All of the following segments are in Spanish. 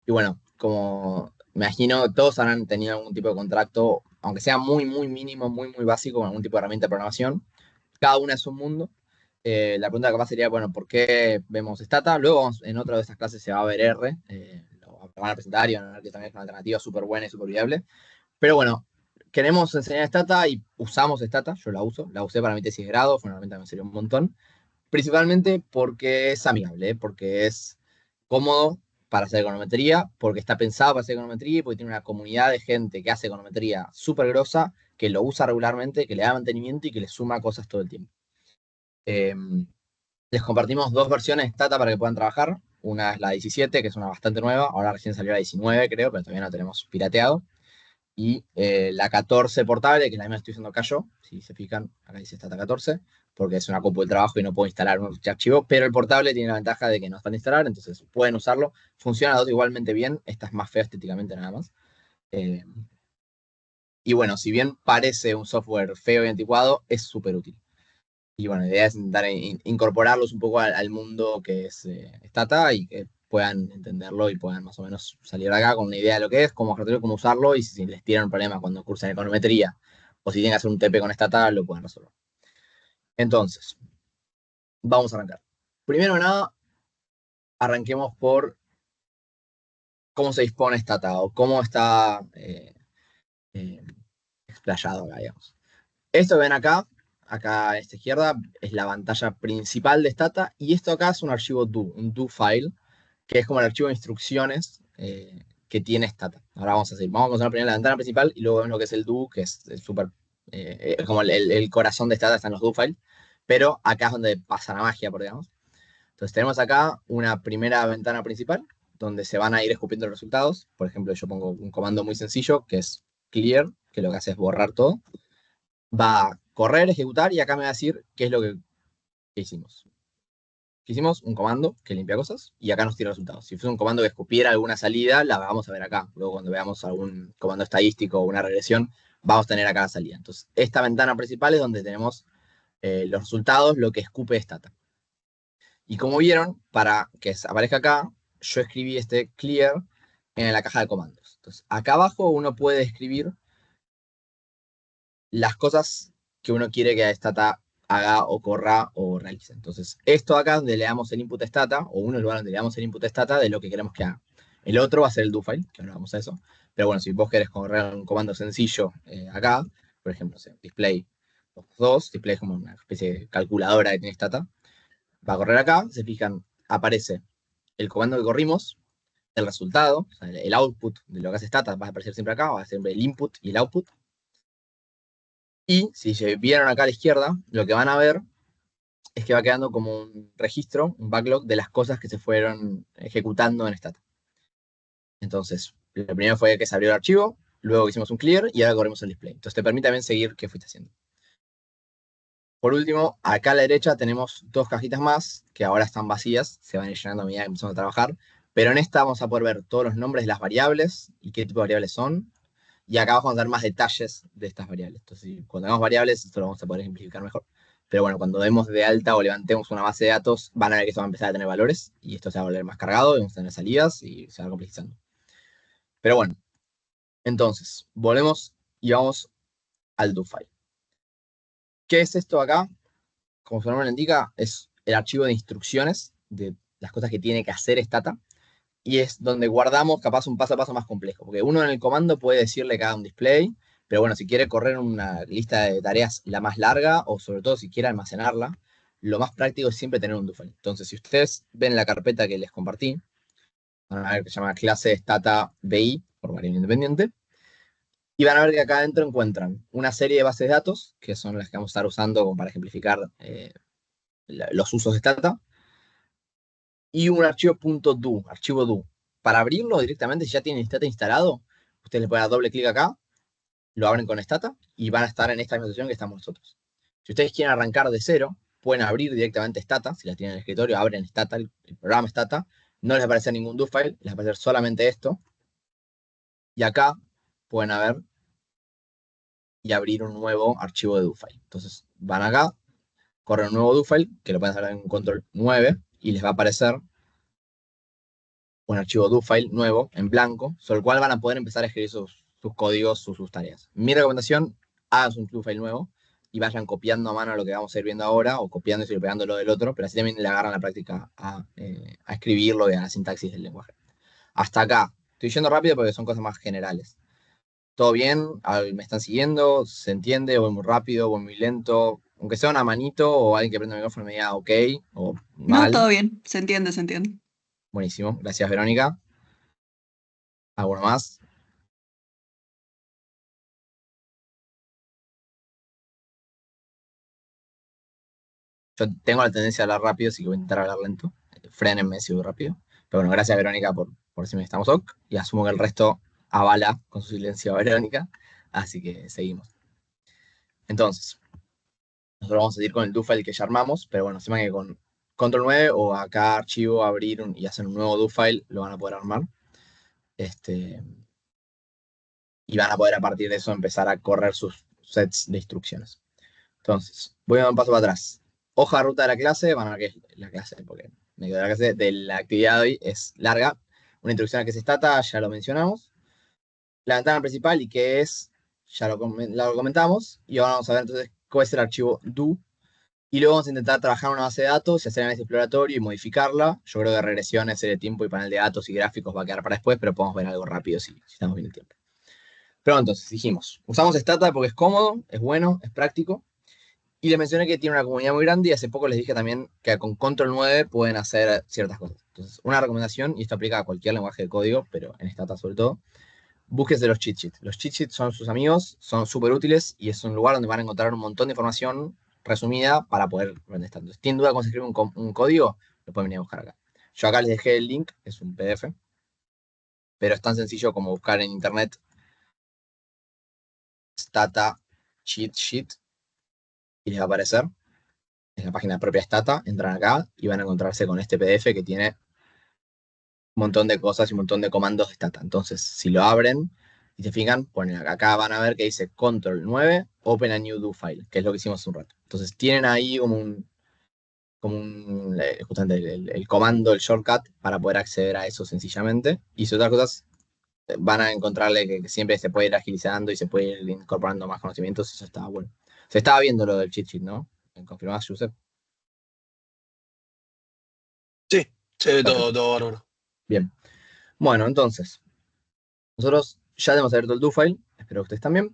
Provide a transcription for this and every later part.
Y bueno, como me imagino, todos habrán tenido algún tipo de contrato, aunque sea muy, muy mínimo, muy, muy básico, con algún tipo de herramienta de programación. Cada una es un mundo. La pregunta capaz sería, bueno, ¿por qué vemos Stata? Luego en otra de estas clases se va a ver R, lo van a presentar y van a ver que también es una alternativa súper buena y súper viable. Pero bueno, queremos enseñar Stata y usamos Stata, yo la uso, la usé para mi tesis de grado, fue una herramienta que me sirvió un montón. Principalmente porque es amigable, porque es cómodo para hacer econometría, porque está pensado para hacer econometría y porque tiene una comunidad de gente que hace econometría súper grosa, que lo usa regularmente, que le da mantenimiento y que le suma cosas todo el tiempo. Eh, Les compartimos dos versiones de Stata para que puedan trabajar. Una es la 17, que es una bastante nueva. Ahora recién salió la 19, creo, pero todavía no tenemos pirateado. Y la 14 portable, que es la misma que estoy usando acá yo. Si se fijan, acá dice Stata 14, porque es una compu de trabajo y no puedo instalar un archivo. Pero el portable tiene la ventaja de que no es para instalar, entonces pueden usarlo. Funciona las dos igualmente bien. Esta es más fea estéticamente nada más. Eh, y bueno, si bien parece un software feo y anticuado, es súper útil. Y bueno, la idea es intentar incorporarlos un poco al mundo que es Stata y que puedan entenderlo y puedan más o menos salir de acá con una idea de lo que es, cómo ejercerlo, cómo usarlo y si les tiran un problema cuando cursan econometría o si tienen que hacer un TP con Stata, lo pueden resolver. Entonces, vamos a arrancar. Primero que nada, arranquemos por cómo se dispone Stata o cómo está eh, explayado acá, digamos. Esto que ven acá, acá a esta izquierda, es la pantalla principal de Stata y esto acá es un archivo do, un do file, que es como el archivo de instrucciones que tiene Stata. Ahora vamos a hacer, vamos a continuar primero la ventana principal y luego vemos lo que es el do, que es súper, como el corazón de Stata están los do files, pero acá es donde pasa la magia, por digamos. Entonces tenemos acá una primera ventana principal, donde se van a ir escupiendo los resultados. Por ejemplo, yo pongo un comando muy sencillo, que es clear, que lo que hace es borrar todo. Va a correr, ejecutar, y acá me va a decir qué es lo que hicimos. Hicimos un comando que limpia cosas y acá nos tira resultados. Si fuese un comando que escupiera alguna salida, la vamos a ver acá. Luego cuando veamos algún comando estadístico o una regresión, vamos a tener acá la salida. Entonces, esta ventana principal es donde tenemos los resultados, lo que escupe Stata. Y como vieron, para que aparezca acá, yo escribí este clear en la caja de comandos. Entonces, acá abajo uno puede escribir las cosas que uno quiere que Stata haga o corra o realice. Entonces, esto acá donde le damos el input Stata, o uno lugar donde le damos el input Stata de lo que queremos que haga. El otro va a ser el do file, que ahora vamos a eso. Pero bueno, si vos querés correr un comando sencillo acá, por ejemplo, no sé, display 2, display es como una especie de calculadora que tiene Stata, va a correr acá, se fijan, aparece el comando que corrimos, el resultado, o sea, el output de lo que hace Stata va a aparecer siempre acá, va a ser siempre el input y el output. Y si se vieron acá a la izquierda, lo que van a ver es que va quedando como un registro, un backlog de las cosas que se fueron ejecutando en Stata. Entonces, lo primero fue que se abrió el archivo, luego hicimos un clear y ahora corremos el display. Entonces te permite también seguir qué fuiste haciendo. Por último, acá a la derecha tenemos dos cajitas más que ahora están vacías, se van a ir llenando a medida que empezamos a trabajar, pero en esta vamos a poder ver todos los nombres de las variables y qué tipo de variables son, y acá vamos a dar más detalles de estas variables. Entonces, cuando tengamos variables, esto lo vamos a poder simplificar mejor. Pero bueno, cuando demos de alta o levantemos una base de datos, van a ver que esto va a empezar a tener valores y esto se va a volver más cargado y vamos a tener salidas y se va complejizando. Pero bueno, entonces, volvemos y vamos al do file. ¿Qué es esto acá? Como su nombre lo indica, es el archivo de instrucciones de las cosas que tiene que hacer Stata y es donde guardamos capaz un paso a paso más complejo, porque uno en el comando puede decirle que haga un display, pero bueno, si quiere correr una lista de tareas la más larga, o sobre todo si quiere almacenarla, lo más práctico es siempre tener un do file. Entonces, si ustedes ven la carpeta que les compartí, van a ver que se llama clase stata BI, por variable independiente, y van a ver que acá adentro encuentran una serie de bases de datos, que son las que vamos a estar usando como para ejemplificar los usos de stata, y un archivo .do, archivo do. Para abrirlo directamente, si ya tienen Stata instalado, ustedes le pueden dar doble clic acá, lo abren con Stata y van a estar en esta misma situación que estamos nosotros. Si ustedes quieren arrancar de cero, pueden abrir directamente Stata, si la tienen en el escritorio, abren Stata, el programa Stata, no les aparece ningún do file, les va a aparecer solamente esto, y acá pueden ver y abrir un nuevo archivo de do file. Entonces van acá, corren un nuevo do file, que lo pueden hacer en control 9, y les va a aparecer un archivo do file nuevo, en blanco, sobre el cual van a poder empezar a escribir sus códigos, sus tareas. Mi recomendación, hagas un do file nuevo y vayan copiando a mano lo que vamos a ir viendo ahora, o copiando y pegando lo del otro, pero así también le agarran la práctica a escribirlo y a la sintaxis del lenguaje. Hasta acá. Estoy yendo rápido porque son cosas más generales. ¿Todo bien? ¿Me están siguiendo? ¿Se entiende? ¿Voy muy rápido? ¿Voy muy lento? Aunque sea una manito o alguien que prenda el micrófono y me diga ok o No, mal. todo bien, se entiende, se entiende. Buenísimo. Gracias, Verónica. ¿Alguno más? Yo tengo la tendencia a hablar rápido, así que voy a intentar hablar lento. Frénenme si voy rápido. Pero bueno, gracias, Verónica, por si me estamos ok. Y asumo que el resto avala con su silencio a Verónica. Así que seguimos. Entonces, nosotros vamos a seguir con el do file que ya armamos, pero bueno, sepan que con control 9 o acá archivo, abrir y hacer un nuevo do file, lo van a poder armar. Este, y van a poder a partir de eso empezar a correr sus sets de instrucciones. Entonces, voy a dar un paso para atrás. Hoja de ruta de la clase, van a ver que es la clase, porque me quedo de la clase de la actividad de hoy es larga. Una introducción a qué es Stata, ya lo mencionamos. La ventana principal y qué es, ya lo comentamos. Y ahora vamos a ver entonces cuál es el archivo do. Y luego vamos a intentar trabajar en una base de datos y hacer análisis exploratorio y modificarla. Yo creo que regresiones, serie de tiempo y panel de datos y gráficos va a quedar para después, pero podemos ver algo rápido si estamos bien el tiempo. Pero entonces, dijimos, usamos Stata porque es cómodo, es bueno, es práctico. Y les mencioné que tiene una comunidad muy grande y hace poco les dije también que con Control 9 pueden hacer ciertas cosas. Entonces, una recomendación, y esto aplica a cualquier lenguaje de código, pero en Stata sobre todo, búsquese los cheat sheets. Los cheat sheets son sus amigos, son súper útiles y es un lugar donde van a encontrar un montón de información resumida para poder aprender. Entonces, ¿tienen duda cómo se escribe un código? Lo pueden venir a buscar acá. Yo acá les dejé el link, es un PDF, pero es tan sencillo como buscar en internet Stata cheat sheet y les va a aparecer. Es la página propia Stata, entran acá y van a encontrarse con este PDF que tiene un montón de cosas y un montón de comandos de Stata. Entonces, si lo abren y se fijan, ponen acá, van a ver que dice Control 9, Open a New Do File, que es lo que hicimos hace un rato. Entonces, tienen ahí justamente el comando, el shortcut, para poder acceder a eso sencillamente. Y si otras cosas, van a encontrarle que siempre se puede ir agilizando y se puede ir incorporando más conocimientos, eso está bueno. Se estaba viendo lo del cheat sheet, ¿no? ¿Confirmás, Josep? Sí, se ve Perfecto. todo bárbaro. Bien. Bueno, entonces, nosotros ya tenemos abierto el do file, espero que ustedes también.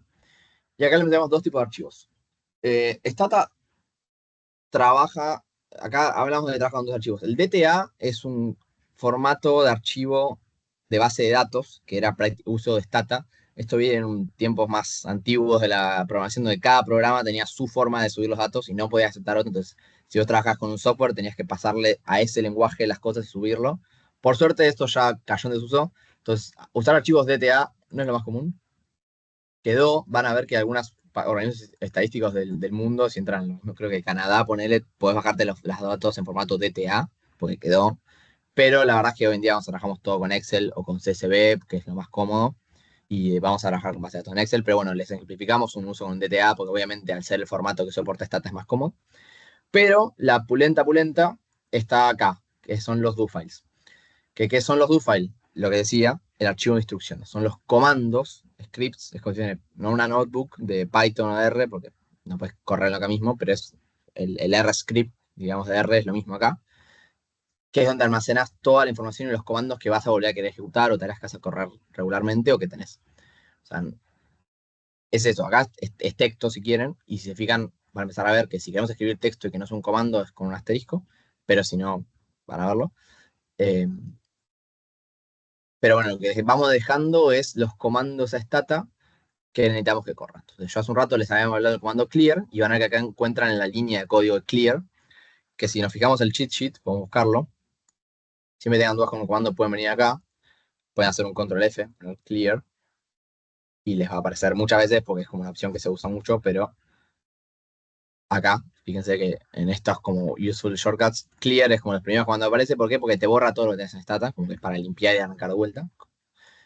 Y acá le metemos dos tipos de archivos. Stata trabaja, acá hablamos de trabajar con dos archivos. El DTA es un formato de archivo de base de datos, que era uso de Stata. Esto viene en tiempos más antiguos de la programación, donde cada programa tenía su forma de subir los datos y no podía aceptar otro. Entonces, si vos trabajás con un software, tenías que pasarle a ese lenguaje las cosas y subirlo. Por suerte, esto ya cayó en desuso. Entonces, usar archivos DTA no es lo más común. Quedó, van a ver que algunos organismos estadísticos del mundo, si entran, no creo que Canadá, ponele, podés bajarte los datos en formato DTA, porque quedó. Pero la verdad es que hoy en día trabajamos todo con Excel o con CSV, que es lo más cómodo, y vamos a trabajar con base de datos en Excel, pero bueno, les simplificamos un uso con DTA, porque obviamente al ser el formato que soporta Stata es más cómodo. Pero la pulenta está acá, que son los do files. ¿Qué son los do files? Lo que decía, el archivo de instrucciones. Son los comandos, scripts, es como si tiene, no una notebook de Python o de R, porque no puedes correrlo acá mismo, pero es el R script, digamos, de R es lo mismo acá, que es donde almacenas toda la información y los comandos que vas a volver a querer ejecutar o tareas que vas a correr regularmente o que tenés. O sea, es eso, acá es texto si quieren, y si se fijan, van a empezar a ver que si queremos escribir texto y que no es un comando, es con un asterisco, pero si no, van a verlo. Eh, pero bueno, lo que vamos dejando es los comandos a Stata que necesitamos que corran. Entonces, yo hace un rato les habíamos hablado del comando clear y van a ver que acá encuentran en la línea de código clear, que si nos fijamos el cheat sheet, podemos buscarlo. Si me tengan dudas con un comando, pueden venir acá, pueden hacer un control F, poner clear, y les va a aparecer muchas veces porque es como una opción que se usa mucho, pero acá, fíjense que en estos como useful shortcuts, clear es como los primeros cuando aparece. ¿Por qué? Porque te borra todo lo que tenés en Stata, como que es para limpiar y arrancar de vuelta.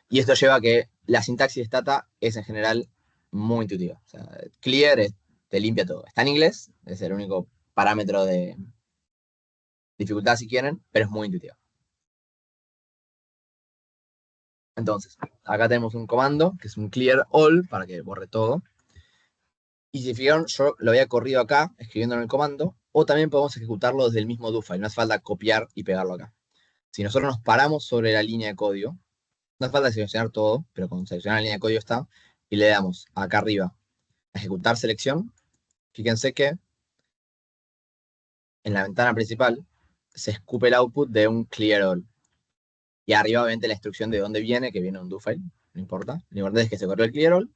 Y esto lleva a que la sintaxis de Stata es en general muy intuitiva. O sea, clear te limpia todo. Está en inglés, es el único parámetro de dificultad si quieren, pero es muy intuitiva. Entonces, acá tenemos un comando que es un clear all para que borre todo. Y si fijaron, yo lo había corrido acá, escribiendo en el comando, o también podemos ejecutarlo desde el mismo do file. No hace falta copiar y pegarlo acá. Si nosotros nos paramos sobre la línea de código, no hace falta seleccionar todo, pero con seleccionar la línea de código está, y le damos acá arriba a ejecutar selección, fíjense que en la ventana principal se escupe el output de un clear all. Y arriba, obviamente, la instrucción de dónde viene, que viene un do file, no importa. Lo importante es que se corrió el clear all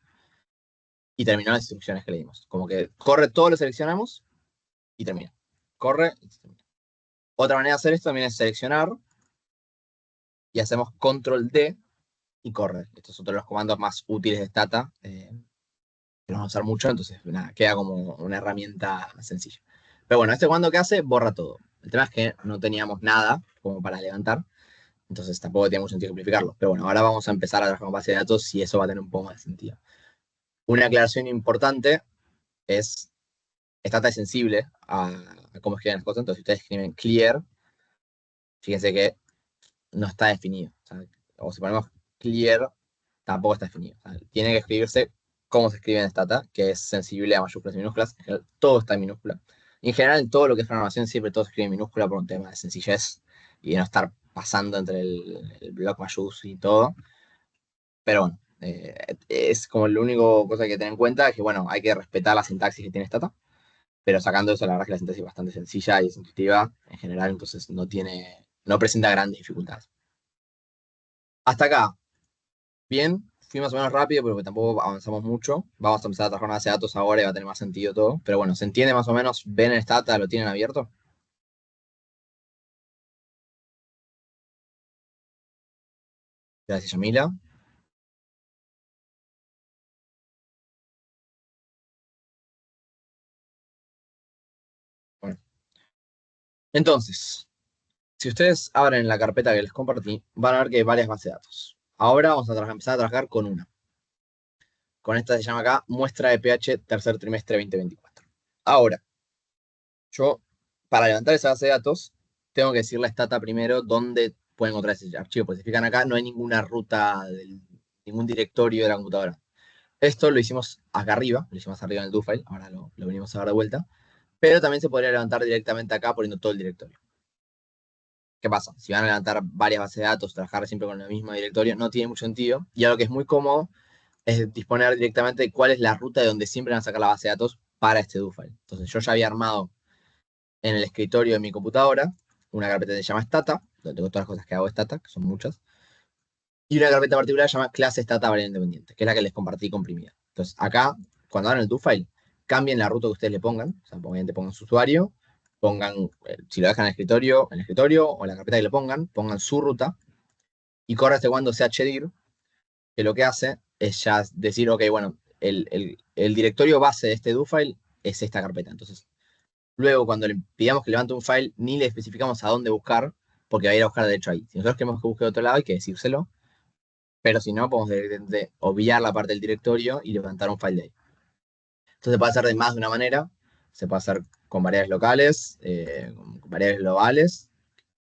y terminó las instrucciones que le dimos. Como que corre todo, lo seleccionamos y termina. Corre y termina. Otra manera de hacer esto también es seleccionar y hacemos control D y corre. Estos son otro de los comandos más útiles de Stata, que no vamos a usar mucho, entonces nada, queda como una herramienta sencilla. Pero bueno, este comando que hace, borra todo. El tema es que no teníamos nada como para levantar, entonces tampoco tiene mucho sentido simplificarlo. Pero bueno, ahora vamos a empezar a trabajar con base de datos y eso va a tener un poco más de sentido. Una aclaración importante es, Stata es sensible a cómo escriben las cosas, entonces si ustedes escriben clear, fíjense que no está definido. O si ponemos clear, tampoco está definido. Tiene que escribirse como se escribe en Stata, que es sensible a mayúsculas y minúsculas. En general, todo está en minúscula. Y en general, en todo lo que es programación, siempre todo se escribe en minúscula por un tema de sencillez y de no estar pasando entre el bloc mayúsculo y todo. Pero bueno, es como la única cosa que hay que tener en cuenta, es que bueno, hay que respetar la sintaxis que tiene Stata, pero sacando eso, la verdad es que la sintaxis es bastante sencilla y es intuitiva en general, entonces no presenta grandes dificultades. Hasta acá, bien, fui más o menos rápido, pero tampoco avanzamos mucho. Vamos a empezar a trabajar una base de datos ahora y va a tener más sentido todo. Pero bueno, ¿se entiende más o menos? ¿Ven el Stata? ¿Lo tienen abierto? Gracias, Yamila. Bueno, entonces, si ustedes abren la carpeta que les compartí, van a ver que hay varias bases de datos. Ahora vamos a empezar a trabajar con una. Con esta se llama acá muestra de pH tercer trimestre 2024. Ahora, yo, para levantar esa base de datos, tengo que decirle a Stata primero dónde pueden encontrar ese archivo. Porque si fijan acá, no hay ninguna ruta, ningún directorio de la computadora. Esto lo hicimos acá arriba, lo hicimos arriba en el do file, ahora lo venimos a ver de vuelta. Pero también se podría levantar directamente acá poniendo todo el directorio. ¿Qué pasa? Si van a levantar varias bases de datos, trabajar siempre con el mismo directorio, no tiene mucho sentido. Y algo que es muy cómodo es disponer directamente de cuál es la ruta de donde siempre van a sacar la base de datos para este do file. Entonces yo ya había armado en el escritorio de mi computadora una carpeta que se llama Stata, donde tengo todas las cosas que hago Stata, que son muchas, y una carpeta particular que se llama clase Stata variable independiente, que es la que les compartí comprimida. Entonces acá, cuando abran el do file, cambien la ruta que ustedes le pongan, o sea, obviamente pongan su usuario, pongan, si lo dejan en el escritorio o en la carpeta que le pongan su ruta, y corre este cuando chdir, que lo que hace es ya decir, ok, bueno, el directorio base de este do file es esta carpeta. Entonces, luego, cuando le pidamos que levante un file, ni le especificamos a dónde buscar, porque va a ir a buscar de hecho ahí. Si nosotros queremos que busque de otro lado, hay que decírselo. Pero si no, podemos directamente obviar la parte del directorio y levantar un file de ahí. Entonces se puede hacer de más de una manera. Se puede hacer con variables locales, con variables globales,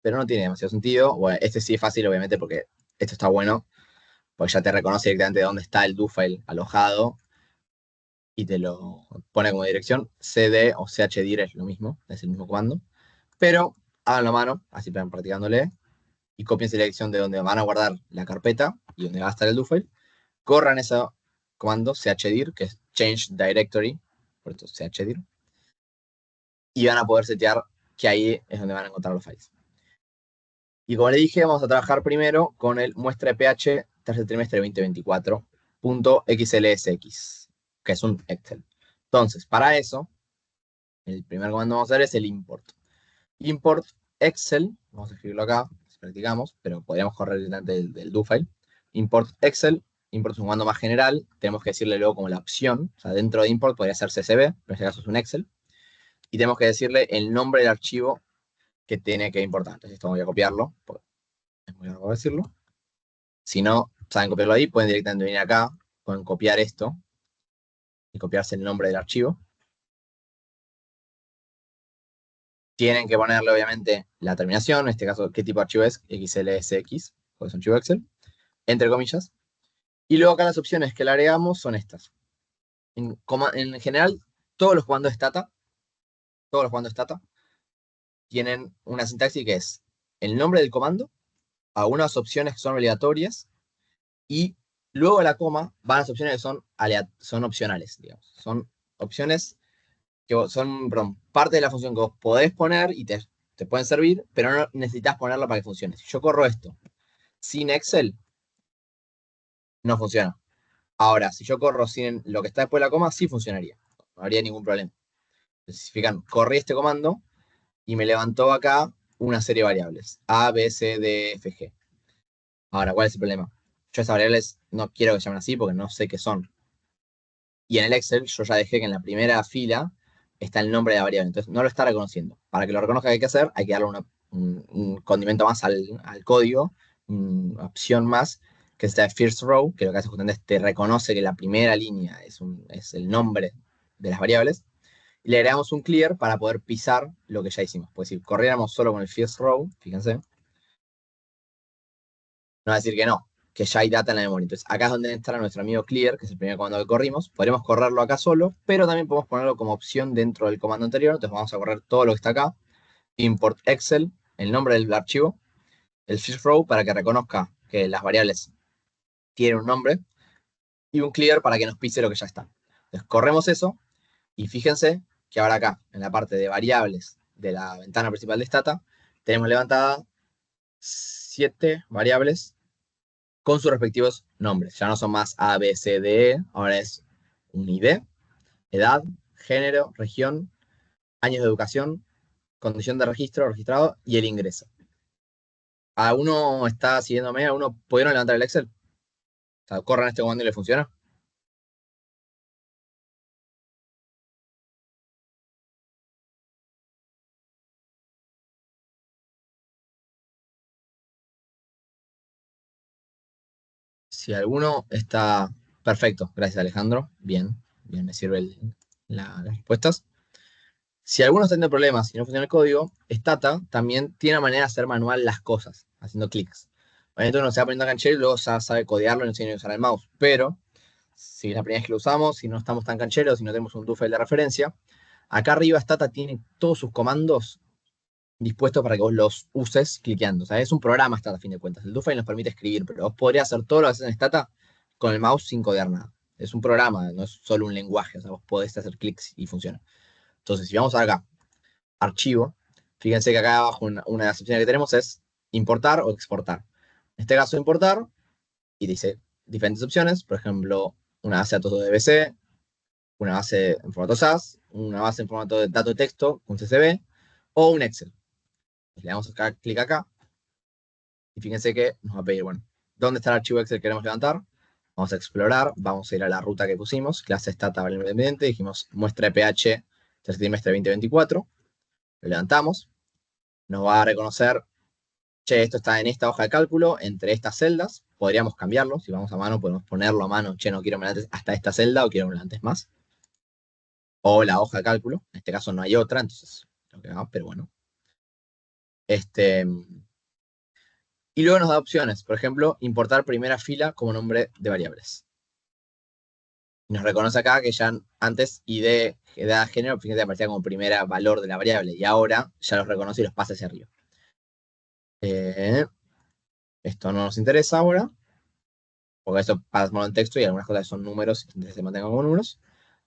pero no tiene demasiado sentido. Bueno, este sí es fácil, obviamente, porque esto está bueno, porque ya te reconoce directamente dónde está el do file alojado y te lo pone como dirección. cd o chdir es lo mismo, es el mismo comando. Pero háganlo a mano, así van practicándole, y copien la dirección de donde van a guardar la carpeta y donde va a estar el do file. Corran ese comando chdir, que es change directory, por esto chdir, y van a poder setear que ahí es donde van a encontrar los files. Y como le dije, vamos a trabajar primero con el muestra de pH tercer trimestre 2024.xlsx, que es un Excel. Entonces, para eso, el primer comando que vamos a hacer es el import. Import Excel, vamos a escribirlo acá, si practicamos, pero podríamos correr directamente del do file. Import Excel, import es un comando más general, tenemos que decirle luego como la opción, o sea, dentro de import podría ser CSV, pero en este caso es un Excel, y tenemos que decirle el nombre del archivo que tiene que importar. Entonces esto voy a copiarlo, porque es muy largo decirlo. Si no saben copiarlo ahí, pueden directamente venir acá, pueden copiar esto y copiarse el nombre del archivo. Tienen que ponerle, obviamente, la terminación, en este caso, qué tipo de archivo es, XLSX, porque es un archivo Excel. entre comillas. Y luego acá las opciones que le agregamos son estas. En general, todos los comandos stata, todos los comandos stata, tienen una sintaxis que es el nombre del comando, algunas opciones que son aleatorias, y luego de la coma van las opciones que son opcionales, digamos. Son opciones que son, perdón, parte de la función que vos podés poner y te pueden servir, pero no necesitas ponerla para que funcione. Si yo corro esto sin Excel, no funciona. Ahora, si yo corro sin lo que está después de la coma, sí funcionaría. No habría ningún problema. Entonces, si fijan, corrí este comando y me levantó acá una serie de variables. A, B, C, D, F, G. Ahora, ¿cuál es el problema? Yo esas variables no quiero que se llamen así porque no sé qué son. Y en el Excel yo ya dejé que en la primera fila está el nombre de la variable. Entonces no lo está reconociendo. Para que lo reconozca, ¿qué hay que hacer? Hay que darle un condimento más al código, una opción más, que es esta first row, que lo que hace justamente es te reconoce que la primera línea es el nombre de las variables. Y le agregamos un clear para poder pisar lo que ya hicimos. Pues si corriéramos solo con el first row, fíjense, no va a decir que no, que ya hay data en la memoria. Entonces, acá es donde entra nuestro amigo clear, que es el primer comando que corrimos. Podremos correrlo acá solo, pero también podemos ponerlo como opción dentro del comando anterior. Entonces, vamos a correr todo lo que está acá. Import Excel, el nombre del archivo, el first row para que reconozca que las variables tienen un nombre, y un clear para que nos pise lo que ya está. Entonces, corremos eso, y fíjense que ahora acá, en la parte de variables de la ventana principal de Stata, tenemos levantada 7 variables con sus respectivos nombres. Ya no son más A, B, C, D, E, ahora es un ID, edad, género, región, años de educación, condición de registro, registrado y el ingreso. ¿A uno está siguiéndome? ¿A uno pudieron levantar el Excel? O sea, corran este comando y le funciona. Si alguno está perfecto, gracias Alejandro. Bien, bien, me sirve las respuestas. Si alguno está teniendo problemas y no funciona el código, Stata también tiene una manera de hacer manual las cosas, haciendo clics. Obviamente uno se va poniendo canchero y luego ya sabe codearlo y no tiene que usar el mouse. Pero si es la primera vez que lo usamos, si no estamos tan cancheros, si no tenemos un file de referencia, acá arriba Stata tiene todos sus comandos dispuestos para que vos los uses cliqueando. O sea, es un programa Stata a fin de cuentas. El file nos permite escribir, pero vos podrías hacer todo lo que haces en Stata con el mouse sin codear nada. Es un programa, no es solo un lenguaje. O sea, vos podés hacer clics y funciona. Entonces, si vamos acá, archivo, fíjense que acá abajo una de las opciones que tenemos es importar o exportar. En este caso, importar, y dice diferentes opciones, por ejemplo, una base de datos de DBC, una base en formato SAS, una base en formato de dato de texto, un CSV, o un Excel. Le damos acá, clic acá, y fíjense que nos va a pedir, bueno, ¿dónde está el archivo Excel que queremos levantar? Vamos a explorar, vamos a ir a la ruta que pusimos, clase stata variable independiente, dijimos muestra de pH tercer trimestre 2024, lo levantamos, nos va a reconocer, che, esto está en esta hoja de cálculo, entre estas celdas, podríamos cambiarlo, si vamos a mano podemos ponerlo a mano, che, no quiero me levantes hasta esta celda o quiero me levantes más, o la hoja de cálculo, en este caso no hay otra, entonces lo que hagamos, pero bueno. Y luego nos da opciones, por ejemplo, importar primera fila como nombre de variables. Nos reconoce acá que ya antes ID, edad, género, fíjate, aparecía como primera valor de la variable, y ahora ya los reconoce y los pasa hacia arriba. Esto no nos interesa ahora, porque esto pasa en texto y algunas cosas son números, entonces se mantengan como números.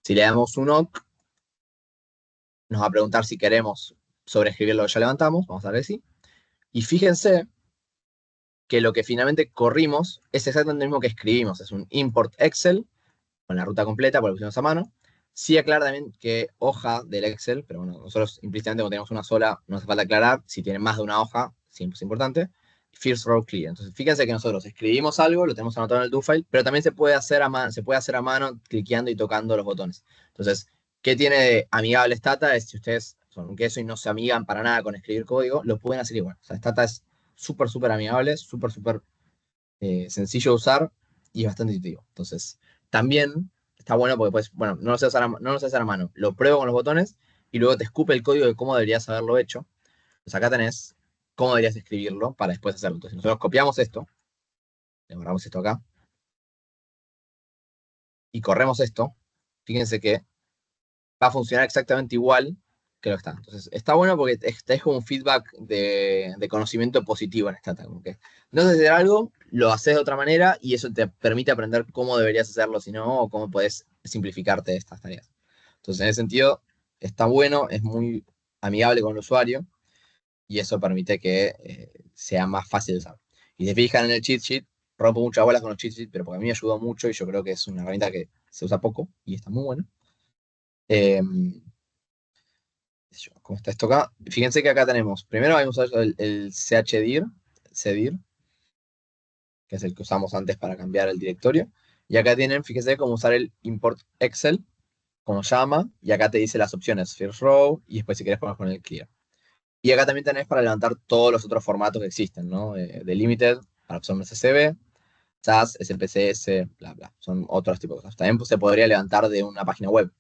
Si le damos un OK, nos va a preguntar si queremos sobreescribir lo que ya levantamos, vamos a ver si sí. Y fíjense que lo que finalmente corrimos es exactamente lo mismo que escribimos, es un import Excel con la ruta completa, porque lo pusimos a mano. Sí aclara también que hoja del Excel, pero bueno, nosotros implícitamente cuando tenemos una sola, no hace falta aclarar, si tiene más de una hoja, siempre es importante. First row clear. Entonces, fíjense que nosotros escribimos algo, lo tenemos anotado en el do-file, pero también se puede hacer a mano cliqueando y tocando los botones. Entonces, ¿qué tiene de amigable Stata? Es si ustedes son un queso y no se amigan para nada con escribir código, lo pueden hacer igual. O sea, Stata es súper, súper amigable, súper, súper sencillo de usar y es bastante intuitivo. Entonces, también está bueno porque pues, bueno, no lo sé hacer a mano. Lo pruebo con los botones y luego te escupe el código de cómo deberías haberlo hecho. Pues acá tenés cómo deberías escribirlo para después hacerlo. Entonces, nosotros copiamos esto, Le borramos esto acá. Y corremos esto. Fíjense que va a funcionar exactamente igual que lo que está. Entonces, está bueno porque es como un feedback de conocimiento positivo en Stata. Como que no sé hacer algo, lo haces de otra manera y eso te permite aprender cómo deberías hacerlo, si no, o cómo puedes simplificarte estas tareas. Entonces, en ese sentido, está bueno, es muy amigable con el usuario y eso permite que sea más fácil de usar. Y si se fijan en el cheat sheet, rompo muchas bolas con los cheat sheets, pero porque a mí me ayudó mucho y yo creo que es una herramienta que se usa poco y está muy buena. Eh, ¿Cómo está esto acá? Fíjense que acá tenemos, primero vamos a usar el chdir, cdir, que es el que usamos antes para cambiar el directorio. Y acá tienen, fíjense cómo usar el import Excel, como llama, y acá te dice las opciones, first row, y después si querés poner con el clear. Y acá también tenés para levantar todos los otros formatos que existen, ¿no? Delimited, para opción SCB, SAS, SPSS, bla, bla. Son otros tipos de cosas. También pues, se podría levantar de una página web,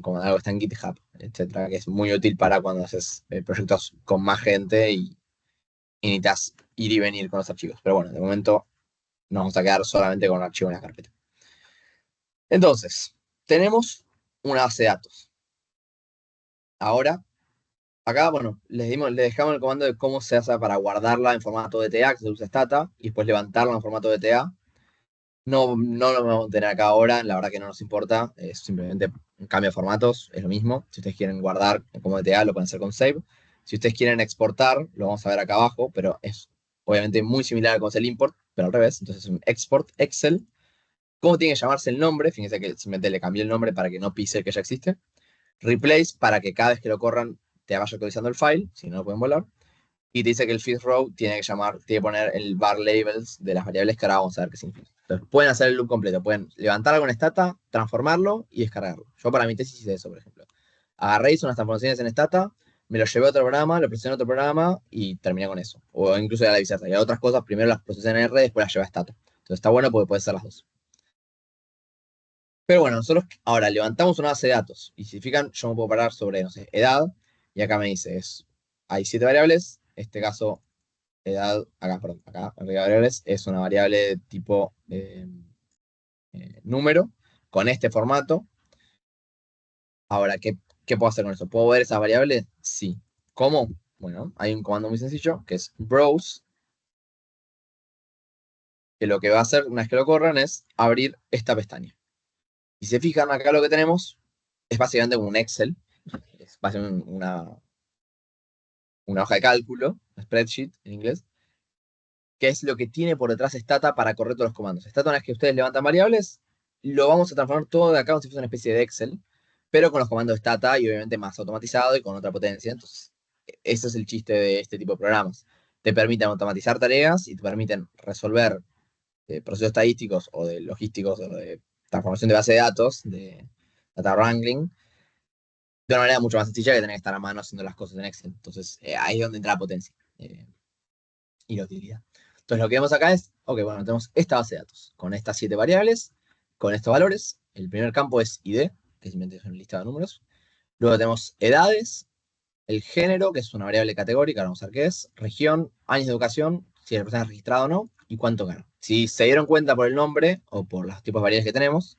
como algo que está en GitHub, etcétera, que es muy útil para cuando haces proyectos con más gente y necesitas ir y venir con los archivos. Pero bueno, de momento nos vamos a quedar solamente con un archivo en la carpeta. Entonces, tenemos una base de datos. Ahora, acá, bueno, le dejamos el comando de cómo se hace para guardarla en formato DTA, que se usa Stata, y después levantarla en formato DTA. No lo vamos a tener acá ahora, la verdad que no nos importa, es simplemente un cambio de formatos, es lo mismo. Si ustedes quieren guardar como DTA, lo pueden hacer con Save. Si ustedes quieren exportar, lo vamos a ver acá abajo, pero es obviamente muy similar a como es el import, pero al revés. Entonces es un export Excel. ¿Cómo tiene que llamarse el nombre? Fíjense que simplemente le cambié el nombre para que no pise el que ya existe. Replace, para que cada vez que lo corran te vaya actualizando el file, si no lo pueden volar. Y te dice que el fifth row tiene que poner el bar labels de las variables que ahora vamos a ver qué significa. Entonces, pueden hacer el loop completo, pueden levantar algo en Stata, transformarlo y descargarlo. Yo para mi tesis hice eso, por ejemplo. Agarré, hice unas transformaciones en Stata, me lo llevé a otro programa, lo procesé en otro programa y terminé con eso. O incluso ya la viceversa. Y otras cosas, primero las procesé en R, después las llevé a Stata. Entonces está bueno porque puede ser las dos. Pero bueno, nosotros ahora levantamos una base de datos. Y si fijan, yo me puedo parar sobre, no sé, edad. Y acá me dice, hay 7 variables. En este caso, edad, acá, perdón, acá, en variables, es una variable de tipo número, con este formato. Ahora, ¿qué puedo hacer con eso? ¿Puedo ver esas variables? Sí. ¿Cómo? Bueno, hay un comando muy sencillo, que es browse, que lo que va a hacer una vez que lo corran es abrir esta pestaña. Y si se fijan, acá lo que tenemos es básicamente un Excel, es básicamente una hoja de cálculo, un spreadsheet en inglés, que es lo que tiene por detrás Stata para correr todos los comandos. Stata, una vez que ustedes levantan variables, lo vamos a transformar todo de acá como si fuese una especie de Excel, pero con los comandos Stata y obviamente más automatizado y con otra potencia. Entonces, ese es el chiste de este tipo de programas. Te permiten automatizar tareas y te permiten resolver procesos estadísticos o de logísticos o de transformación de base de datos, de data wrangling, de una manera mucho más sencilla que tener que estar a mano haciendo las cosas en Excel. Entonces, ahí es donde entra la potencia. Y la utilidad. Entonces lo que vemos acá es, ok, bueno, tenemos esta base de datos con estas 7 variables, con estos valores. El primer campo es ID, que simplemente es una lista de números. Luego tenemos edades, el género, que es una variable categórica, ahora vamos a ver qué es, región, años de educación, si la persona es registrada o no, y cuánto gana. Si se dieron cuenta por el nombre o por los tipos de variables que tenemos,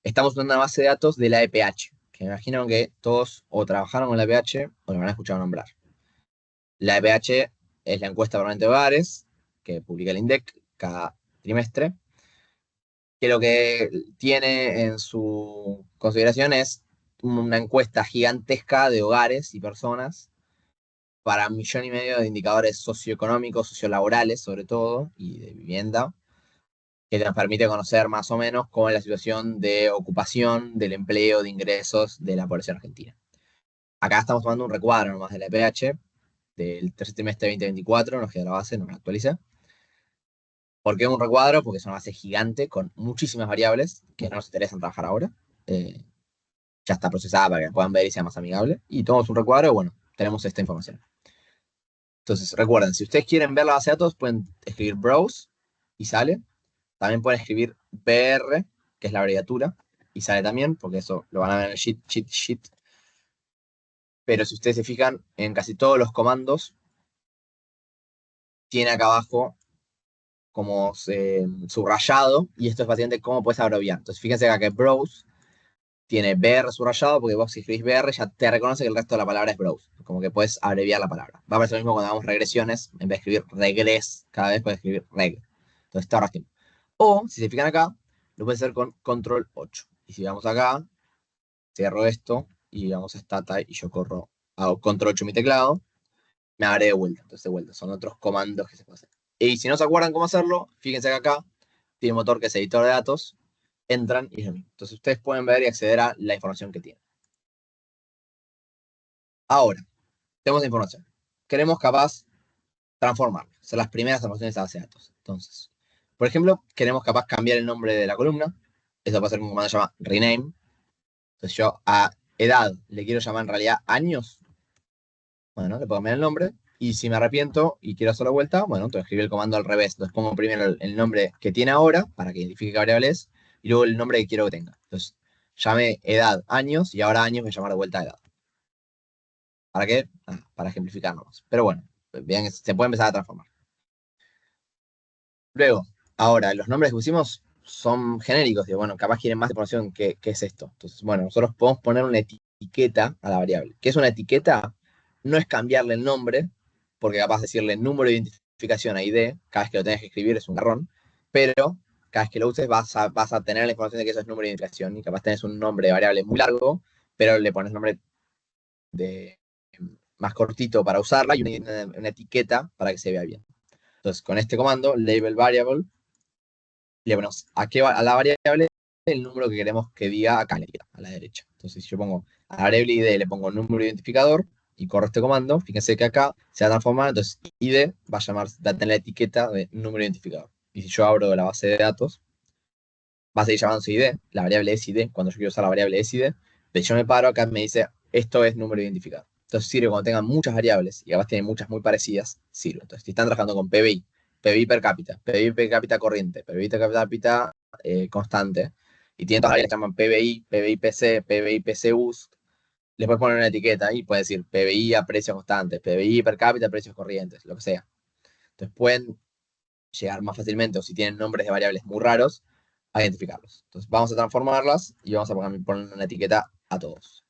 estamos usando una base de datos de la EPH, que me imagino que todos o trabajaron con la EPH o lo han escuchado nombrar. La EPH es la encuesta permanente de hogares que publica el INDEC cada trimestre, que lo que tiene en su consideración es una encuesta gigantesca de hogares y personas para 1,5 millones de indicadores socioeconómicos, sociolaborales sobre todo, y de vivienda, que nos permite conocer más o menos cómo es la situación de ocupación, del empleo, de ingresos de la población argentina. Acá estamos tomando un recuadro nomás de la EPH del tercer trimestre de 2024, nos queda la base, no me la actualiza. ¿Por qué un recuadro? Porque es una base gigante con muchísimas variables que no nos interesan trabajar ahora. Eh, ya está procesada para que puedan ver y sea más amigable. Y tomamos un recuadro, bueno, tenemos esta información. Entonces, recuerden, si ustedes quieren ver la base de datos, pueden escribir browse y sale. También pueden escribir BR, que es la abreviatura, y sale también, porque eso lo van a ver en el sheet. Pero si ustedes se fijan, en casi todos los comandos, tiene acá abajo como subrayado, y esto es básicamente cómo puedes abreviar. Entonces, fíjense acá que browse tiene BR subrayado, porque vos si escribís BR ya te reconoce que el resto de la palabra es browse, como que puedes abreviar la palabra. Va a pasar lo mismo cuando hagamos regresiones, en vez de escribir regress, cada vez puedes escribir reg. Entonces te ahorras tiempo. O, si se fijan acá, lo puedes hacer con control 8. Y si vamos acá, cierro esto, y vamos a stata, y yo corro, hago control 8 en mi teclado, me abre de vuelta. Entonces de vuelta, son otros comandos que se pueden hacer. Y si no se acuerdan cómo hacerlo, fíjense que acá tiene un motor que es editor de datos, entran y es lo mismo. Entonces ustedes pueden ver y acceder a la información que tienen. Ahora, tenemos información. Queremos capaz transformarla, hacer las primeras transformaciones a base de datos. Entonces, por ejemplo, queremos capaz cambiar el nombre de la columna. Eso puede ser un comando que se llama rename. Entonces yo a edad le quiero llamar en realidad años. Bueno, le puedo cambiar el nombre. Y si me arrepiento y quiero hacerlo vuelta, bueno, entonces escribir el comando al revés. Entonces pongo primero el nombre que tiene ahora, para que identifique qué variable es, y luego el nombre que quiero que tenga. Entonces, llame edad años, y ahora años voy a llamar de vuelta a edad. ¿Para qué? Para ejemplificar nomás. Pero bueno, vean que se puede empezar a transformar. Luego, ahora, los nombres que pusimos son genéricos. Digo, bueno, capaz quieren más información. ¿Qué es esto? Entonces, bueno, nosotros podemos poner una etiqueta a la variable. ¿Qué es una etiqueta? No es cambiarle el nombre, porque capaz de decirle número de identificación a ID, cada vez que lo tengas que escribir es un garrón, pero cada vez que lo uses vas a tener la información de que eso es número de identificación, y capaz tenés un nombre de variable muy largo, pero le pones nombre de más cortito para usarla y una etiqueta para que se vea bien. Entonces, con este comando, label variable, le ponemos a la variable el número que queremos que diga acá en la etiqueta, a la derecha. Entonces, si yo pongo a la variable ID, le pongo número identificador y corro este comando, fíjense que acá se va a transformar, entonces ID va a tener la etiqueta de número identificador. Y si yo abro la base de datos, va a seguir llamándose ID, la variable es ID, cuando yo quiero usar la variable es ID, pero yo me paro acá, me dice, esto es número identificador. Entonces sirve cuando tengan muchas variables, y además tienen muchas muy parecidas, sirve. Entonces, si están trabajando con PBI, PBI per cápita corriente, PBI per cápita constante, y tienen todas las variables que llaman PBI, PBI PC, PBI PCUs, les puedes poner una etiqueta y puede decir PBI a precios constantes, PBI per cápita a precios corrientes, lo que sea. Entonces pueden llegar más fácilmente, o si tienen nombres de variables muy raros, a identificarlos. Entonces vamos a transformarlas y vamos a poner una etiqueta a todos.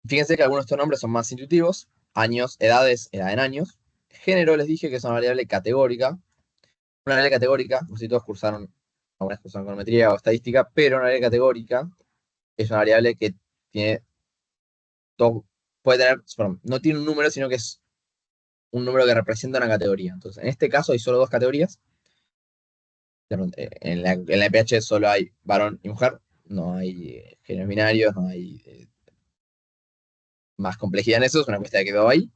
Fíjense que algunos de estos nombres son más intuitivos. Años, edades, edad en años. Género les dije que es una variable categórica. Una variable categórica, no sé si todos cursaron, algunas cursaron econometría o estadística, pero una variable categórica es una variable que tiene puede tener, perdón, no tiene un número, sino que es un número que representa una categoría. Entonces, en este caso hay solo dos categorías. En la EPH solo hay varón y mujer, no hay géneros binarios, no hay más complejidad en eso, es una cuestión que quedó ahí.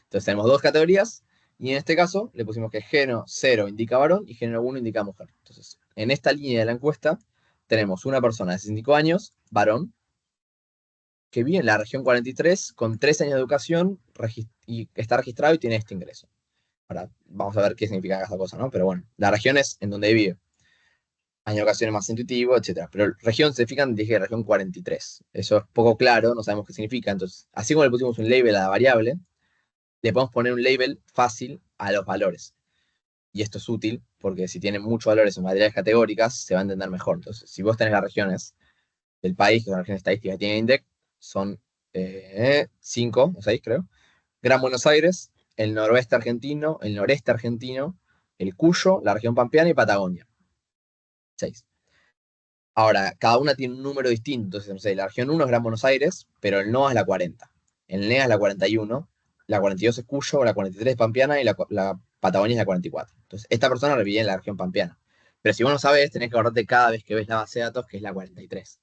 Entonces tenemos dos categorías, y en este caso le pusimos que género 0 indica varón y género 1 indica mujer. Entonces, en esta línea de la encuesta tenemos una persona de 65 años, varón, que vive en la región 43 con 3 años de educación y está registrado y tiene este ingreso. Ahora vamos a ver qué significa cada cosa, ¿no? Pero bueno, la región es en donde vive. Año de ocasiones más intuitivo, etcétera. Pero región, se fijan, dije región 43. Eso es poco claro, no sabemos qué significa. Entonces, así como le pusimos un label a la variable, le podemos poner un label fácil a los valores. Y esto es útil porque si tienen muchos valores en variables categóricas, se va a entender mejor. Entonces, si vos tenés las regiones del país, que son las regiones estadísticas que tienen INDEC, son 5 o 6, creo. Gran Buenos Aires, el noroeste argentino, el noreste argentino, el Cuyo, la región pampeana y Patagonia. 6. Ahora, cada una tiene un número distinto. Entonces, no sé, la región 1 es Gran Buenos Aires, pero el NOA es la 40. El NEA es la 41. La 42 es Cuyo, la 43 es Pampeana y la Patagonia es la 44. Entonces, esta persona reside en la región Pampeana. Pero si vos no sabés, tenés que acordarte cada vez que ves la base de datos que es la 43.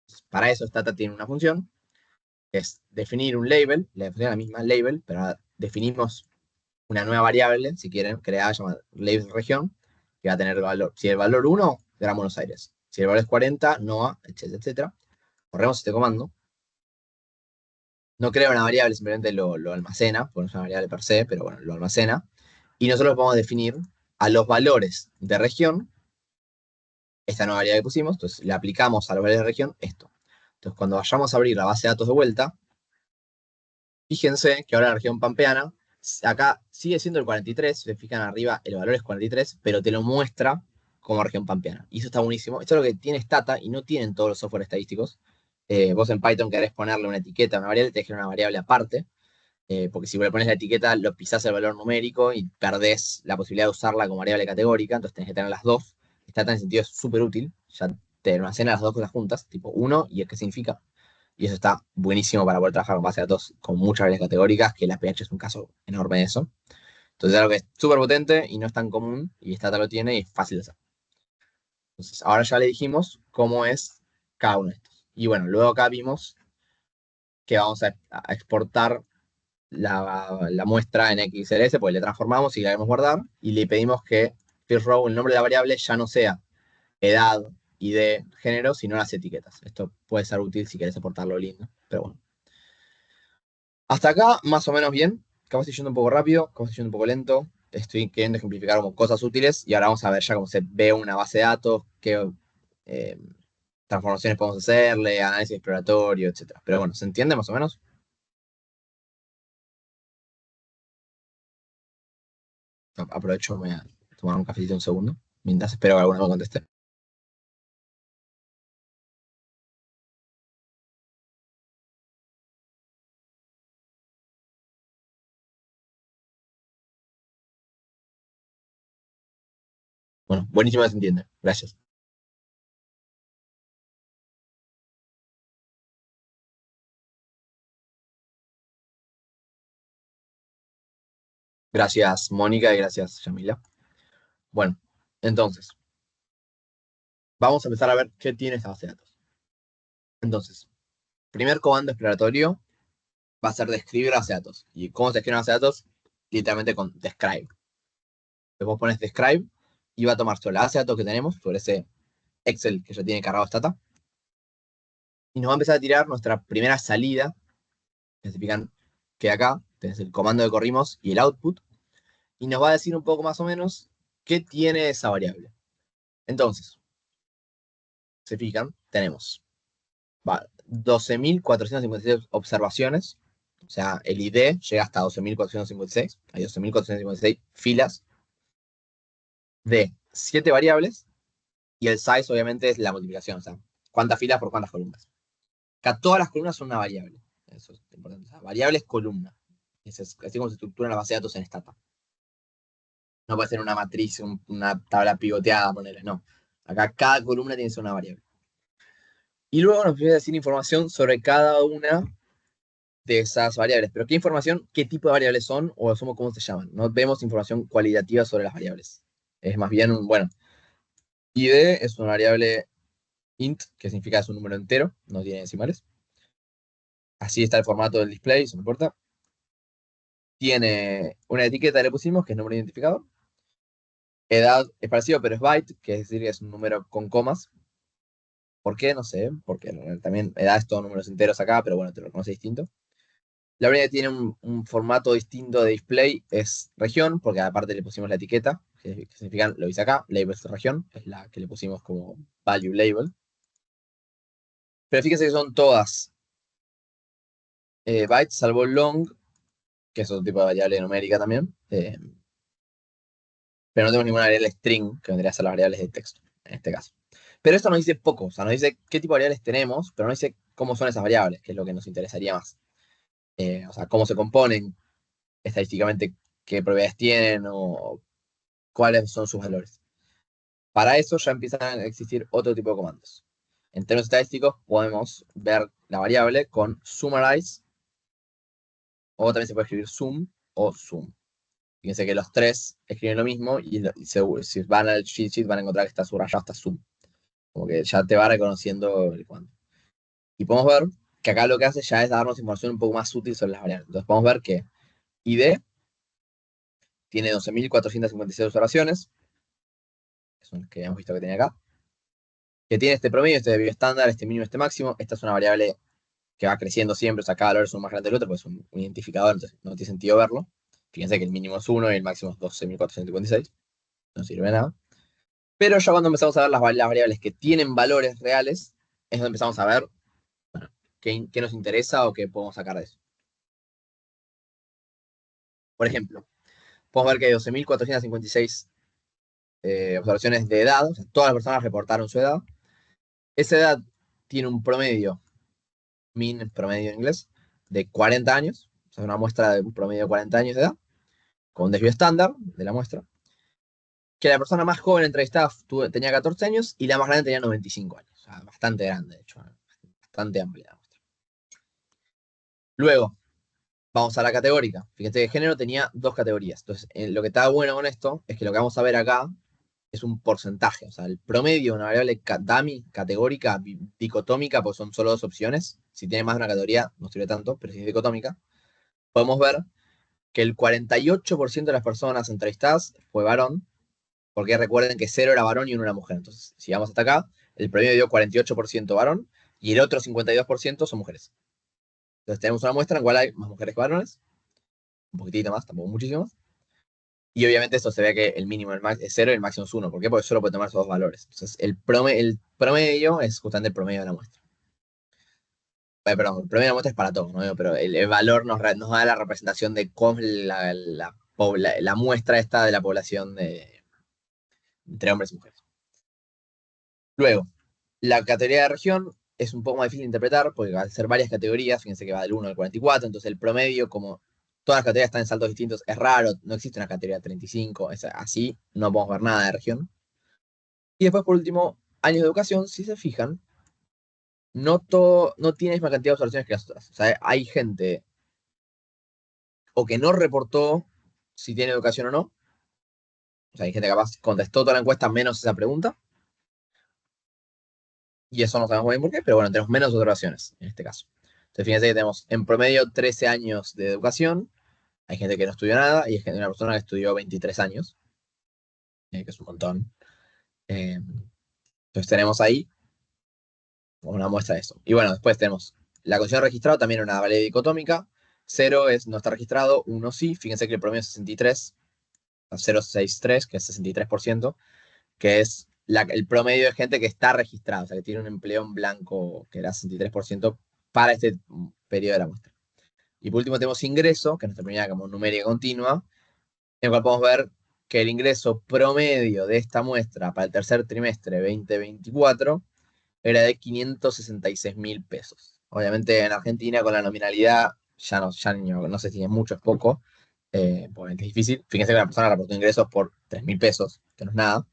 Entonces, para eso Stata tiene una función, que es definir un label, la función es la misma label, pero ahora definimos una nueva variable, si quieren, creada, llamada label región, que va a tener el valor. Si el valor 1, Gran Buenos Aires. Si el valor es 40, NOA, etcétera, etcétera. Corremos este comando. No crea una variable, simplemente lo almacena, porque no es una variable per se, pero bueno, lo almacena. Y nosotros vamos a definir a los valores de región, esta nueva variable que pusimos, entonces le aplicamos a los valores de región esto. Entonces, cuando vayamos a abrir la base de datos de vuelta, fíjense que ahora la región pampeana acá sigue siendo el 43, si se fijan arriba, el valor es 43, pero te lo muestra como región pampeana. Y eso está buenísimo. Esto es lo que tiene Stata y no tienen todos los software estadísticos. Vos en Python querés ponerle una etiqueta a una variable, te deja una variable aparte, porque si vos le pones la etiqueta, lo pisás el valor numérico y perdés la posibilidad de usarla como variable categórica, entonces tenés que tener las dos. Stata en ese sentido es súper útil, ya te almacena las dos cosas juntas, tipo uno y el que significa. Y eso está buenísimo para poder trabajar con base de datos con muchas variables categóricas, que la PH es un caso enorme de eso. Entonces es algo que es súper potente y no es tan común, y Stata lo tiene y es fácil de hacer. Entonces ahora ya le dijimos cómo es cada uno de estos. Y bueno, luego acá vimos que vamos a exportar la muestra en XLS, pues le transformamos y la queremos guardar, y le pedimos que first row, el nombre de la variable, ya no sea edad, ID, género, sino las etiquetas. Esto puede ser útil si querés exportarlo lindo, pero bueno. Hasta acá, más o menos bien. Capaz estoy yendo un poco rápido, capaz estoy yendo un poco lento. Estoy queriendo ejemplificar como cosas útiles y ahora vamos a ver ya cómo se ve una base de datos, qué eh, transformaciones podemos hacerle, análisis exploratorio, etc. Pero bueno, ¿se entiende más o menos? Aprovecho, voy a tomar un cafecito un segundo, mientras espero que alguno me conteste. Bueno, buenísimo, se entiende. Gracias. Gracias, Mónica, y gracias, Yamila. Bueno, entonces, vamos a empezar a ver qué tiene esta base de datos. Entonces, primer comando exploratorio va a ser describir la base de datos. ¿Y cómo se escribe una base de datos? Literalmente con describe. Entonces vos pones describe y va a tomar sobre la base de datos que tenemos, sobre ese Excel que ya tiene cargado Stata, y nos va a empezar a tirar nuestra primera salida. Especifican que acá tenés el comando que corrimos y el output, y nos va a decir un poco más o menos qué tiene esa variable. Entonces, se fijan, tenemos 12.456 observaciones, o sea, el ID llega hasta 12.456, hay 12.456 filas de 7 variables, y el size obviamente es la multiplicación, o sea, cuántas filas por cuántas columnas. Acá todas las columnas son una variable, eso es importante, o sea, variable es columna, es así como se estructura la base de datos en Stata. No puede ser una matriz, una tabla pivoteada, ponerle, no. Acá cada columna tiene que ser una variable. Y luego nos viene a decir información sobre cada una de esas variables. Pero ¿qué información, qué tipo de variables son o somos cómo se llaman? No vemos información cualitativa sobre las variables. Es más bien bueno, ID es una variable int, que significa es un número entero, no tiene decimales. Así está el formato del display, eso no importa. Tiene una etiqueta, le pusimos, que es número identificador. Edad es parecido, pero es byte, que es decir, que es un número con comas. ¿Por qué? No sé, porque también edad es todo números enteros acá, pero bueno, te lo reconoce distinto. La única que tiene un formato distinto de display es región, porque aparte le pusimos la etiqueta, que significa, lo hice acá, label es región, es la que le pusimos como value label. Pero fíjese que son todas bytes, salvo long, que es otro tipo de variable numérica también. Pero no tenemos ninguna variable string, que vendría a ser las variables de texto, en este caso. Pero esto nos dice poco, o sea, nos dice qué tipo de variables tenemos, pero no dice cómo son esas variables, que es lo que nos interesaría más. O sea, cómo se componen estadísticamente, qué propiedades tienen o cuáles son sus valores. Para eso ya empiezan a existir otro tipo de comandos. En términos estadísticos podemos ver la variable con summarize, o también se puede escribir sum o sum. Fíjense que los tres escriben lo mismo y si van al cheat sheet van a encontrar que está subrayado hasta sum. Como que ya te va reconociendo el cuándo. Y podemos ver que acá lo que hace ya es darnos información un poco más útil sobre las variables. Entonces podemos ver que ID tiene 12.456 observaciones, que son las que habíamos visto que tenía acá, que tiene este promedio, este desvío estándar, este mínimo, este máximo. Esta es una variable que va creciendo siempre, o sea, cada valor es uno más grande del otro, pues es un identificador, entonces no tiene sentido verlo. Fíjense que el mínimo es 1 y el máximo es 12.456, no sirve de nada. Pero ya cuando empezamos a ver las variables que tienen valores reales, es donde empezamos a ver, bueno, qué nos interesa o qué podemos sacar de eso. Por ejemplo, podemos ver que hay 12.456 observaciones de edad, o sea, todas las personas reportaron su edad. Esa edad tiene un promedio, promedio en inglés, de 40 años, o sea, una muestra de un promedio de 40 años de edad, con un desvío estándar de la muestra. Que la persona más joven entrevistada tenía 14 años y la más grande tenía 95 años. O sea, bastante grande, de hecho, bastante amplia la muestra. Luego, vamos a la categórica. Fíjense que el género tenía dos categorías. Entonces, lo que está bueno con esto es que lo que vamos a ver acá es un porcentaje. O sea, el promedio de una variable dummy, categórica, dicotómica, pues son solo dos opciones. Si tiene más de una categoría, no sirve tanto, pero si es dicotómica, podemos ver que el 48% de las personas entrevistadas fue varón, porque recuerden que 0 era varón y 1 era mujer. Entonces, si vamos hasta acá, el promedio dio 48% varón y el otro 52% son mujeres. Entonces tenemos una muestra en la cual hay más mujeres que varones, un poquitito más, tampoco muchísimo más. Y obviamente esto se ve que el mínimo es 0 y el máximo es 1. ¿Por qué? Porque solo puede tomar esos dos valores. Entonces el promedio es justamente el promedio de la muestra. Perdón, el promedio de la muestra es para todos, ¿no? Pero el valor nos da la representación de cómo es la muestra esta de la población entre hombres y mujeres. Luego, la categoría de región es un poco más difícil de interpretar porque va a ser varias categorías, fíjense que va del 1 al 44, entonces el promedio, como todas las categorías están en saltos distintos, es raro, no existe una categoría 35, es así, no podemos ver nada de región. Y después, por último, años de educación, si se fijan, no tiene la misma cantidad de observaciones que las otras. O sea, hay gente o que no reportó si tiene educación o no, o sea, hay gente que capaz contestó toda la encuesta menos esa pregunta, y eso no sabemos muy bien por qué, pero bueno, tenemos menos observaciones en este caso. Entonces, fíjense que tenemos en promedio 13 años de educación, hay gente que no estudió nada, y hay una persona que estudió 23 años, que es un montón. Entonces tenemos ahí una muestra de eso. Y bueno, después tenemos la condición registrado, también una variable dicotómica. 0 es no está registrado, 1 sí. Fíjense que el promedio es 63, 0,63, que es 63%, que es el promedio de gente que está registrada, o sea, que tiene un empleo en blanco, que era 63% para este periodo de la muestra. Y por último tenemos ingreso, que es nuestra primera como numérica continua, en el cual podemos ver que el ingreso promedio de esta muestra para el tercer trimestre 2024 era de 566.000 pesos. Obviamente en Argentina con la nominalidad no sé si es mucho o es poco, porque es difícil. Fíjense que una persona reportó ingresos por 3.000 pesos, que no es nada,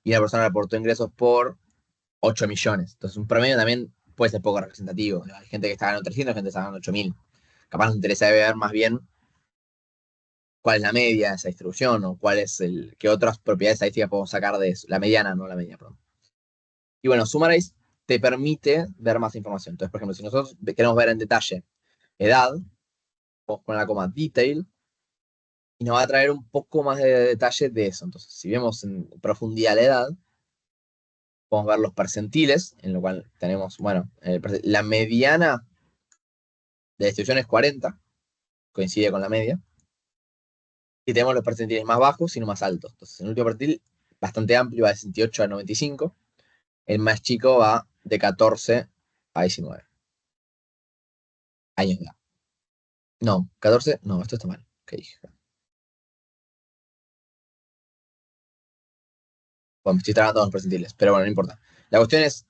y una persona reportó ingresos por 8 millones. Entonces un promedio también puede ser poco representativo. Hay gente que está ganando 300, gente que está ganando 8.000. Capaz nos interesa ver más bien cuál es la media de esa distribución o qué otras propiedades estadísticas podemos sacar de eso. La mediana, no la media, perdón. Y bueno, Summarize te permite ver más información. Entonces, por ejemplo, si nosotros queremos ver en detalle edad, podemos poner la coma detail y nos va a traer un poco más de detalle de eso. Entonces, si vemos en profundidad la edad, podemos ver los percentiles, en lo cual tenemos, bueno, la mediana de distribución es 40, coincide con la media, y tenemos los percentiles más bajos y no más altos. Entonces, el último percentil, bastante amplio, va de 68 a 95, el más chico va de 14 a 19 años de edad. No, 14, no, esto está mal. ¿Qué dije? Bueno, me estoy tragando los percentiles, pero bueno, no importa. La cuestión es,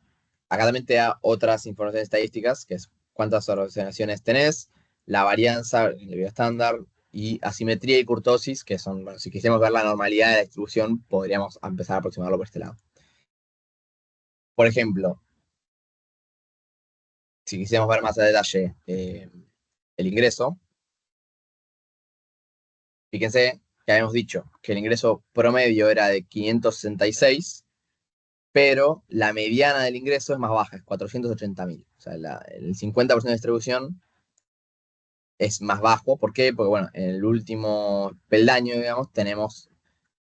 acá también te da otras informaciones estadísticas, que es cuántas ordenaciones tenés, la varianza, el video estándar, y asimetría y kurtosis, que son, bueno, si quisiéramos ver la normalidad de la distribución, podríamos empezar a aproximarlo por este lado. Por ejemplo, si quisiéramos ver más a detalle el ingreso, fíjense que habíamos dicho que el ingreso promedio era de 566, pero la mediana del ingreso es más baja, es 480.000. O sea, el 50% de distribución es más bajo. ¿Por qué? Porque, bueno, en el último peldaño, digamos, tenemos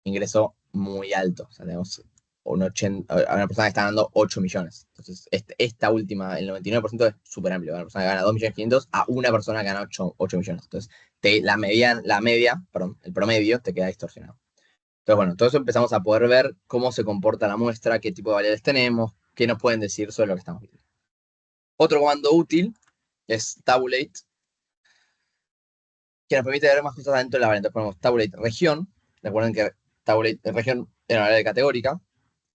ingreso muy alto. O sea, tenemos una persona que está ganando 8 millones. Entonces, esta última, el 99% es súper amplio. Una persona que gana 2.500.000 a una persona que gana 8 millones. Entonces, la media, perdón, el promedio te queda distorsionado. Entonces, bueno, todo eso empezamos a poder ver cómo se comporta la muestra, qué tipo de variables tenemos, qué nos pueden decir sobre lo que estamos viendo. Otro comando útil es tabulate, que nos permite ver más cosas dentro de la variable. Entonces ponemos tabulate región. Recuerden que tabulate región era una variable categórica.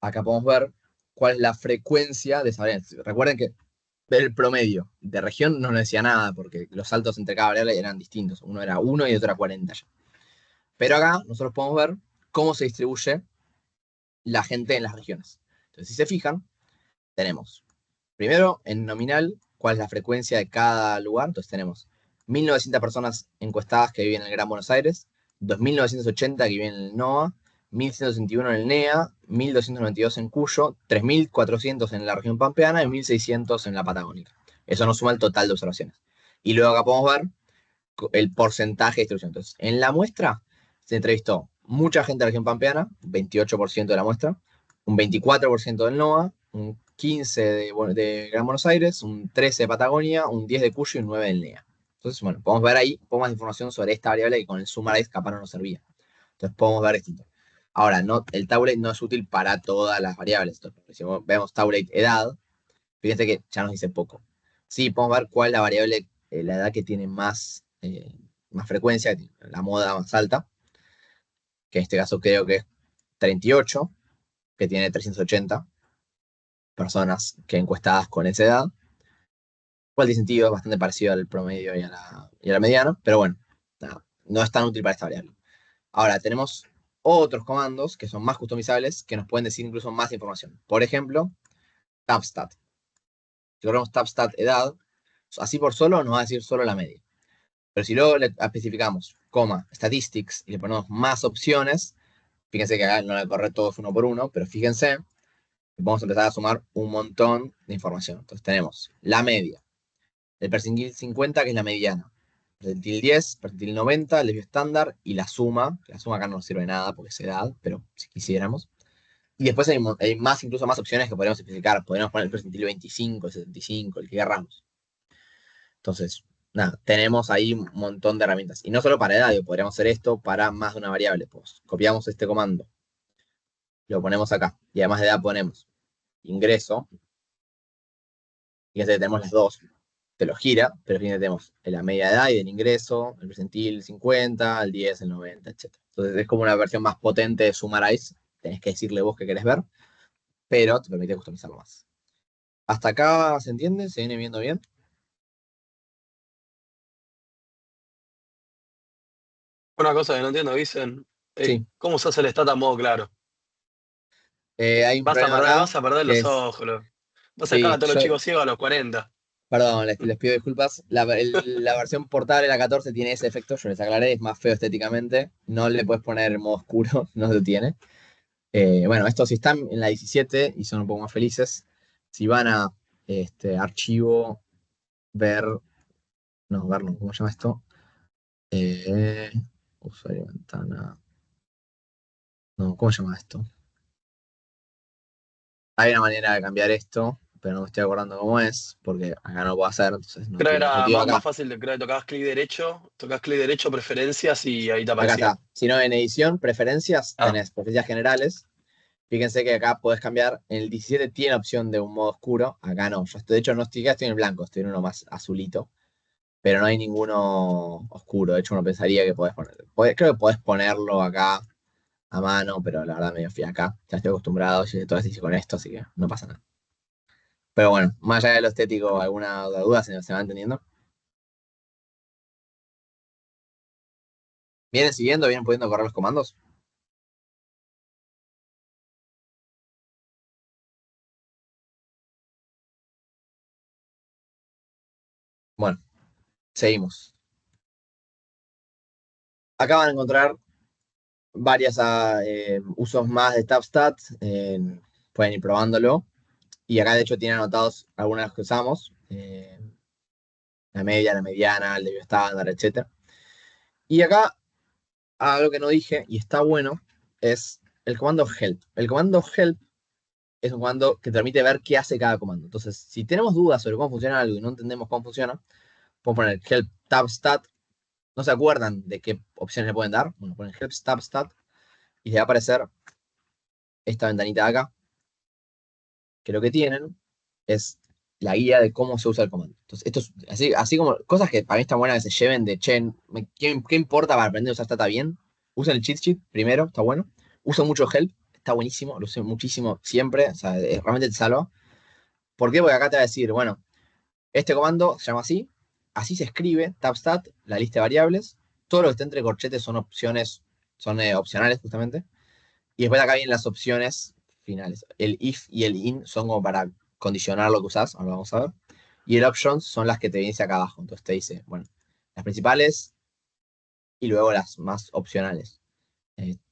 Acá podemos ver cuál es la frecuencia de esa variable. Recuerden que ver el promedio de región no nos decía nada, porque los saltos entre cada variable eran distintos. Uno era 1 y otro era 40 ya. Pero acá nosotros podemos ver cómo se distribuye la gente en las regiones. Entonces, si se fijan, tenemos primero en nominal cuál es la frecuencia de cada lugar. Entonces tenemos 1.900 personas encuestadas que viven en el Gran Buenos Aires, 2.980 que viven en el NOA, 1.161 en el NEA, 1.292 en Cuyo, 3.400 en la región pampeana y 1.600 en la patagónica. Eso nos suma el total de observaciones. Y luego acá podemos ver el porcentaje de distribución. Entonces, en la muestra se entrevistó mucha gente de la región pampeana, 28% de la muestra, un 24% del NOA, un 15% de Gran Buenos Aires, un 13% de Patagonia, un 10% de Cuyo y un 9% del NEA. Entonces, bueno, podemos ver ahí un poco más de información sobre esta variable que con el summarize capaz no nos servía. Entonces, podemos ver distinto. Ahora, no, el tabulate no es útil para todas las variables. Entonces, si vemos tabulate edad, fíjense que ya nos dice poco. Sí, podemos ver cuál es la variable, la edad que tiene más frecuencia, la moda más alta, que en este caso creo que es 38, que tiene 380 personas que encuestadas con esa edad. Cual tiene sentido, es bastante parecido al promedio y a la mediana, pero bueno, nada, no es tan útil para esta variable. Ahora, tenemos otros comandos que son más customizables, que nos pueden decir incluso más información. Por ejemplo, tabstat. Si corremos tabstat edad, así por solo nos va a decir solo la media. Pero si luego le especificamos, statistics, y le ponemos más opciones, fíjense que acá no le corre todos uno por uno, pero fíjense, vamos a empezar a sumar un montón de información. Entonces tenemos la media, el percentil 50, que es la mediana, percentil 10, percentil 90, el desvío estándar, y la suma, que la suma acá no nos sirve de nada porque es edad, pero si quisiéramos. Y después hay más, incluso más opciones que podríamos especificar. Podríamos poner el percentil 25, el 75, el que querramos. Entonces, nada, tenemos ahí un montón de herramientas. Y no solo para edad, podríamos hacer esto para más de una variable. Pues copiamos este comando, lo ponemos acá. Y además de edad ponemos ingreso. Fíjense que tenemos las dos. Te lo gira, pero fíjense, tenemos la media de edad y del ingreso, el percentil 50, el 10, el 90, etc. Entonces es como una versión más potente de Summarize. Tenés que decirle vos qué querés ver, pero te permite customizarlo más. ¿Hasta acá se entiende? ¿Se viene viendo bien? Una cosa que no entiendo, dicen, Sí. ¿cómo se hace el stat a modo claro? Hay un problema acá, Vas a perder que los es, ojos, vas a dejar a sí, todos los chicos ciegos a los 40. perdón, les pido disculpas. La versión portable, la 14, tiene ese efecto, yo les aclaré, es más feo estéticamente. No le puedes poner en modo oscuro, no se tiene. Bueno, esto si están en la 17 y son un poco más felices, si van a archivo, ver, no, ver no, ¿cómo se llama esto? Eh, Usuario, ventana, no, ¿cómo se llama esto? Hay una manera de cambiar esto, pero no me estoy acordando cómo es, porque acá no lo puedo hacer, entonces no Creo que tiene mucho era sentido más acá. fácil, creo que tocabas clic derecho, preferencias y ahí te Acá aparecía. está. Si no, en edición, preferencias, Ah, tenés preferencias generales. Fíjense que acá podés cambiar. En el 17 tiene opción de un modo oscuro. Acá no. Yo de hecho no estoy acá, estoy en el blanco, estoy en uno más azulito. Pero no hay ninguno oscuro. De hecho, uno pensaría que podés poner. Creo que podés ponerlo acá a mano, pero la verdad medio fui acá. Ya estoy acostumbrado, yo todo hice con esto, así que no pasa nada. Pero bueno, más allá de lo estético, ¿alguna duda se va entendiendo? ¿Vienen siguiendo? ¿Vienen pudiendo correr los comandos? Bueno, seguimos. Acá van a encontrar varios usos más de Tapstat. Pueden ir probándolo. Y acá de hecho tienen anotados algunas de las que usamos. La media, la mediana, el desvío estándar, etc. Y acá algo que no dije y está bueno es el comando help. El comando help es un comando que te permite ver qué hace cada comando. Entonces, si tenemos dudas sobre cómo funciona algo y no entendemos cómo funciona, podemos poner help tabstat. ¿No se acuerdan de qué opciones le pueden dar? Bueno, ponen help tabstat y les va a aparecer esta ventanita de acá, que lo que tienen es la guía de cómo se usa el comando. Entonces, esto es así como cosas que para mí están buenas que se lleven de, che, ¿qué importa para aprender a usar Stata bien? Usen el cheat sheet primero, está bueno. Usa mucho help, está buenísimo, lo uso muchísimo siempre, o sea, realmente te salva. ¿Por qué? Porque acá te va a decir, bueno, este comando se llama así, así se escribe, tabstat, la lista de variables, todo lo que está entre corchetes son opciones, son opcionales justamente, y después acá vienen las opciones finales. El if y el in son como para condicionar lo que usás, ahora lo vamos a ver. Y el options son las que te dice acá abajo. Entonces te dice, bueno, las principales y luego las más opcionales.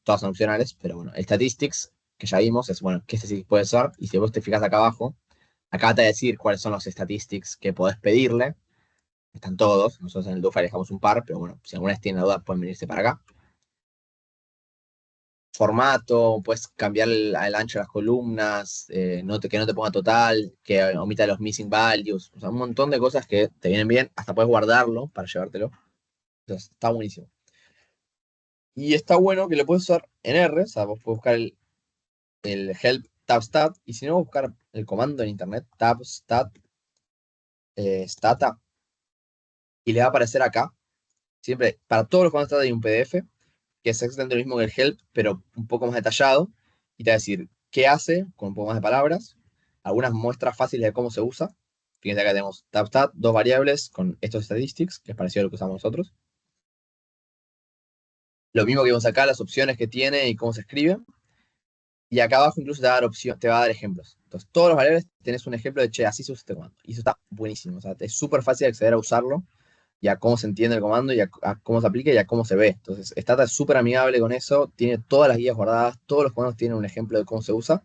Todas son opcionales, pero bueno, el statistics, que ya vimos, es bueno, que este sí puede ser. Y si vos te fijas acá abajo, acá te va a decir cuáles son los statistics que podés pedirle. Están todos. Nosotros en el Dufile dejamos un par, pero bueno, si alguna vez tienen la duda, pueden venirse para acá. Formato, puedes cambiar el ancho de las columnas, que no te ponga total, que omita los missing values, o sea, un montón de cosas que te vienen bien, hasta puedes guardarlo para llevártelo. Entonces, está buenísimo. Y está bueno que lo puedes usar en R, o sea, vos puedes buscar el help tabstat, y si no, buscar el comando en internet, tabstat, stata, y le va a aparecer acá. Siempre, para todos los comandos stata hay un PDF, que es exactamente lo mismo que el help, pero un poco más detallado, y te va a decir qué hace, con un poco más de palabras, algunas muestras fáciles de cómo se usa. Fíjense acá tenemos tabstat, dos variables con estos statistics, que es parecido a lo que usamos nosotros. Lo mismo que vemos acá, las opciones que tiene y cómo se escribe. Y acá abajo incluso te va a dar te va a dar ejemplos. Entonces, todos los variables tenés un ejemplo de, che, así se usa este comando. Y eso está buenísimo. O sea, es súper fácil acceder a usarlo y a cómo se entiende el comando y a cómo se aplica y a cómo se ve. Entonces, Stata es súper amigable con eso, tiene todas las guías guardadas, todos los comandos tienen un ejemplo de cómo se usa,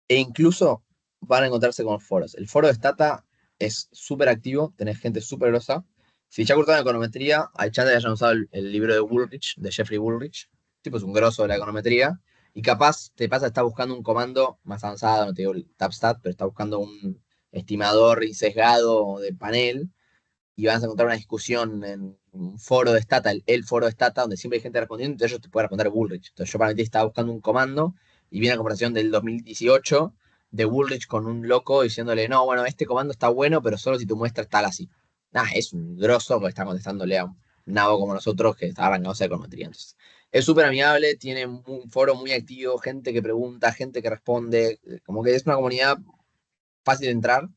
e incluso van a encontrarse con foros. El foro de Stata es súper activo, tenés gente súper grosa. Si ya cursaron econometría, hay chance de que hayan usado el libro de Woolrich, de Jeffrey Woolrich, tipo es un grosso de la econometría, y capaz te pasa, está buscando un comando más avanzado, no te digo el tabstat, pero está buscando un estimador y sesgado de panel, y vas a encontrar una discusión en un foro de Stata, el foro de Stata, donde siempre hay gente respondiendo, entonces ellos te pueden responder Bullrich. Entonces yo para mí estaba buscando un comando y vi una conversación del 2018 de Bullrich con un loco diciéndole, no, bueno, este comando está bueno, pero solo si tu muestra está así. Nah, es un grosso que está contestándole a un nabo como nosotros que está arrancado de econometría. Entonces, es súper amigable, tiene un foro muy activo, gente que pregunta, gente que responde, como que es una comunidad fácil de entrar